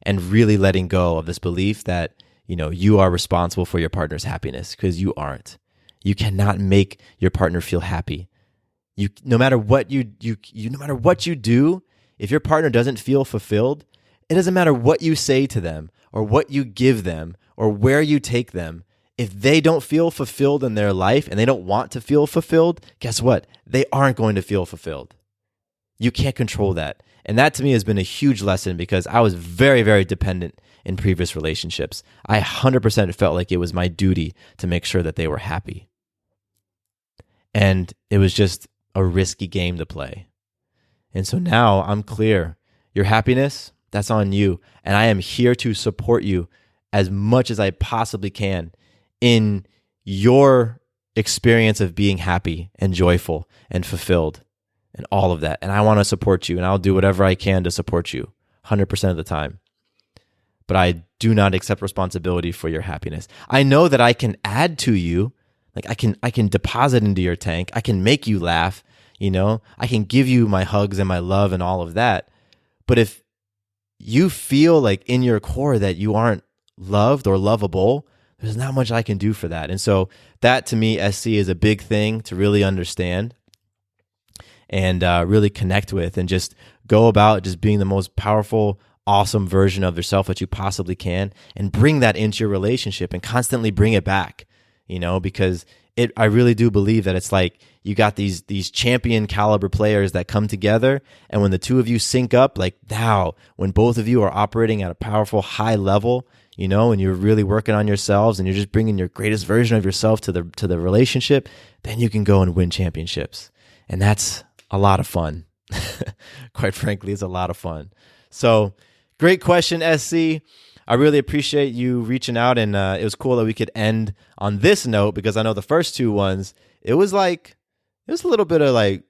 [SPEAKER 4] and really letting go of this belief that, you are responsible for your partner's happiness, because you aren't. You cannot make your partner feel happy. No matter what you do, if your partner doesn't feel fulfilled, it doesn't matter what you say to them or what you give them or where you take them. If they don't feel fulfilled in their life and they don't want to feel fulfilled, guess what? They aren't going to feel fulfilled. You can't control that. And that to me has been a huge lesson, because I was very, very dependent in previous relationships. I 100% felt like it was my duty to make sure that they were happy. And it was just a risky game to play. And so now I'm clear. Your happiness, that's on you. And I am here to support you as much as I possibly can in your experience of being happy and joyful and fulfilled and all of that. And I want to support you, and I'll do whatever I can to support you 100% of the time. But I do not accept responsibility for your happiness. I know that I can add to you. Like I can deposit into your tank. I can make you laugh, I can give you my hugs and my love and all of that. But if you feel like in your core that you aren't loved or lovable, there's not much I can do for that. And so that to me, SC, is a big thing to really understand and really connect with, and just go about just being the most powerful, awesome version of yourself that you possibly can, and bring that into your relationship and constantly bring it back, because I really do believe that it's like you got these champion caliber players that come together, and when the two of you sync up, like now, when both of you are operating at a powerful high level, and you're really working on yourselves and you're just bringing your greatest version of yourself to the relationship, then you can go and win championships. And that's a lot of fun. Quite frankly, it's a lot of fun. So great question, SC. I really appreciate you reaching out, and it was cool that we could end on this note, because I know the first two ones, it was a little bit of like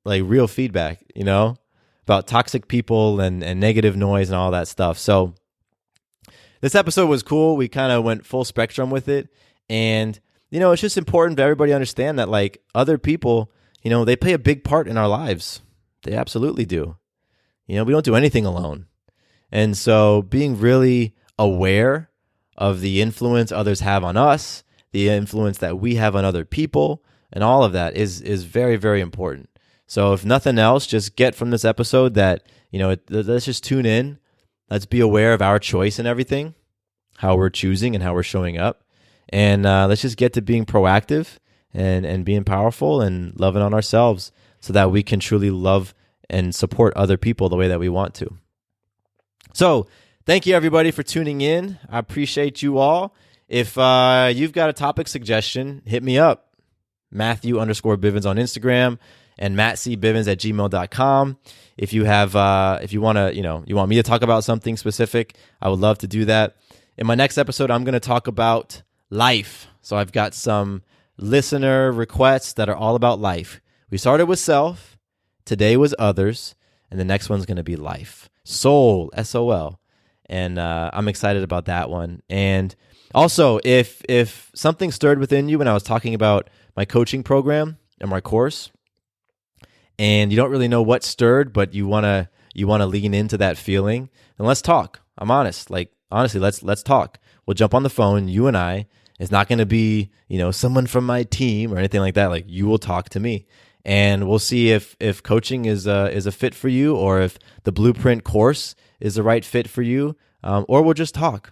[SPEAKER 4] real feedback, about toxic people and negative noise and all that stuff. So this episode was cool. We kind of went full spectrum with it, and it's just important for everybody to understand that like other people, they play a big part in our lives. They absolutely do. We don't do anything alone. And so being really aware of the influence others have on us, the influence that we have on other people, and all of that is very, very important. So if nothing else, just get from this episode that, let's just tune in. Let's be aware of our choice and everything, how we're choosing and how we're showing up. And let's just get to being proactive and being powerful and loving on ourselves, so that we can truly love and support other people the way that we want to. So thank you, everybody, for tuning in. I appreciate you all. If you've got a topic suggestion, hit me up. Matthew_Bivens on Instagram and mattcbivens@gmail.com. If you have, if you want to, you want me to talk about something specific, I would love to do that. In my next episode, I'm going to talk about life. So I've got some listener requests that are all about life. We started with self, today was others, and the next one's going to be life. Soul, SOL. And I'm excited about that one. And also, if something stirred within you when I was talking about my coaching program and my course, and you don't really know what stirred, but you wanna lean into that feeling, then let's talk. I'm honest. Like honestly, let's talk. We'll jump on the phone, you and I. It's not going to be, someone from my team or anything like that. Like you will talk to me, and we'll see if coaching is a fit for you, or if the Blueprint course is the right fit for you, or we'll just talk.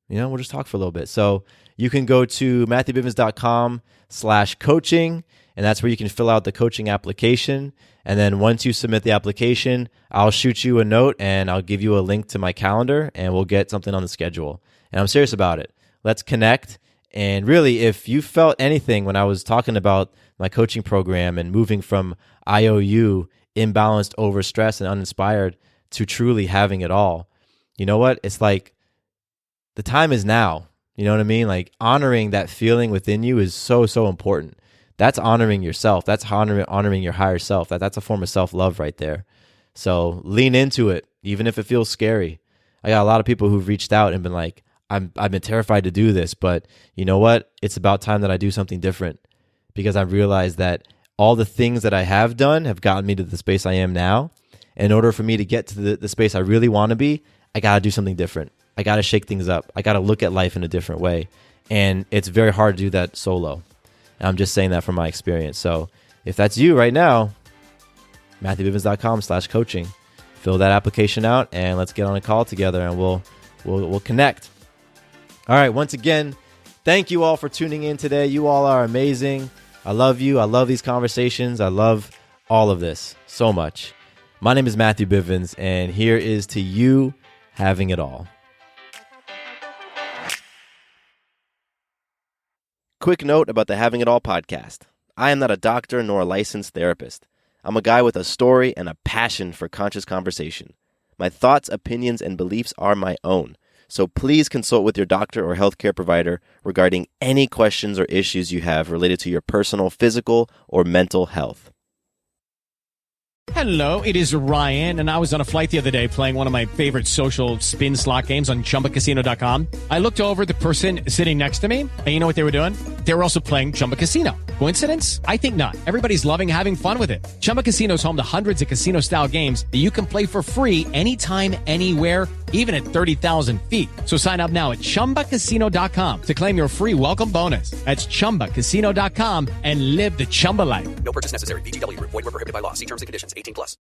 [SPEAKER 4] We'll just talk for a little bit. So you can go to matthewbivens.com/coaching, and that's where you can fill out the coaching application. And then once you submit the application, I'll shoot you a note and I'll give you a link to my calendar, and we'll get something on the schedule. And I'm serious about it. Let's connect. And really, if you felt anything when I was talking about my coaching program and moving from IOU, imbalanced, overstressed, and uninspired, to truly having it all, you know what? It's like the time is now. You know what I mean? Like honoring that feeling within you is so, so important. That's honoring yourself. That's honoring your higher self. That's a form of self-love right there. So lean into it. even if it feels scary. I got a lot of people who've reached out and been like, I've been terrified to do this, but you know what? It's about time that I do something different, because I've realized that all the things that I have done have gotten me to the space I am now. And in order for me to get to the space I really want to be, I got to do something different. I got to shake things up. I got to look at life in a different way. And it's very hard to do that solo. And I'm just saying that from my experience. So if that's you right now, MatthewBivens.com/coaching. Fill that application out and let's get on a call together and we'll connect. All right, once again, thank you all for tuning in today. You all are amazing. I love you. I love these conversations. I love all of this so much. My name is Matthew Bivens, and here is to you having it all. Quick note about the Having It All podcast. I am not a doctor nor a licensed therapist. I'm a guy with a story and a passion for conscious conversation. My thoughts, opinions, and beliefs are my own. So please consult with your doctor or healthcare provider regarding any questions or issues you have related to your personal, physical, or mental health.
[SPEAKER 2] Hello, it is Ryan, and I was on a flight the other day playing one of my favorite social spin slot games on ChumbaCasino.com. I looked over at the person sitting next to me, and you know what they were doing? They were also playing Chumba Casino. Coincidence? I think not. Everybody's loving having fun with it. Chumba Casino is home to hundreds of casino-style games that you can play for free anytime, anywhere, even at 30,000 feet. So sign up now at ChumbaCasino.com to claim your free welcome bonus. That's ChumbaCasino.com and live the Chumba life.
[SPEAKER 3] No purchase necessary. VGW Group. Void where prohibited by law. See terms and conditions. 18+.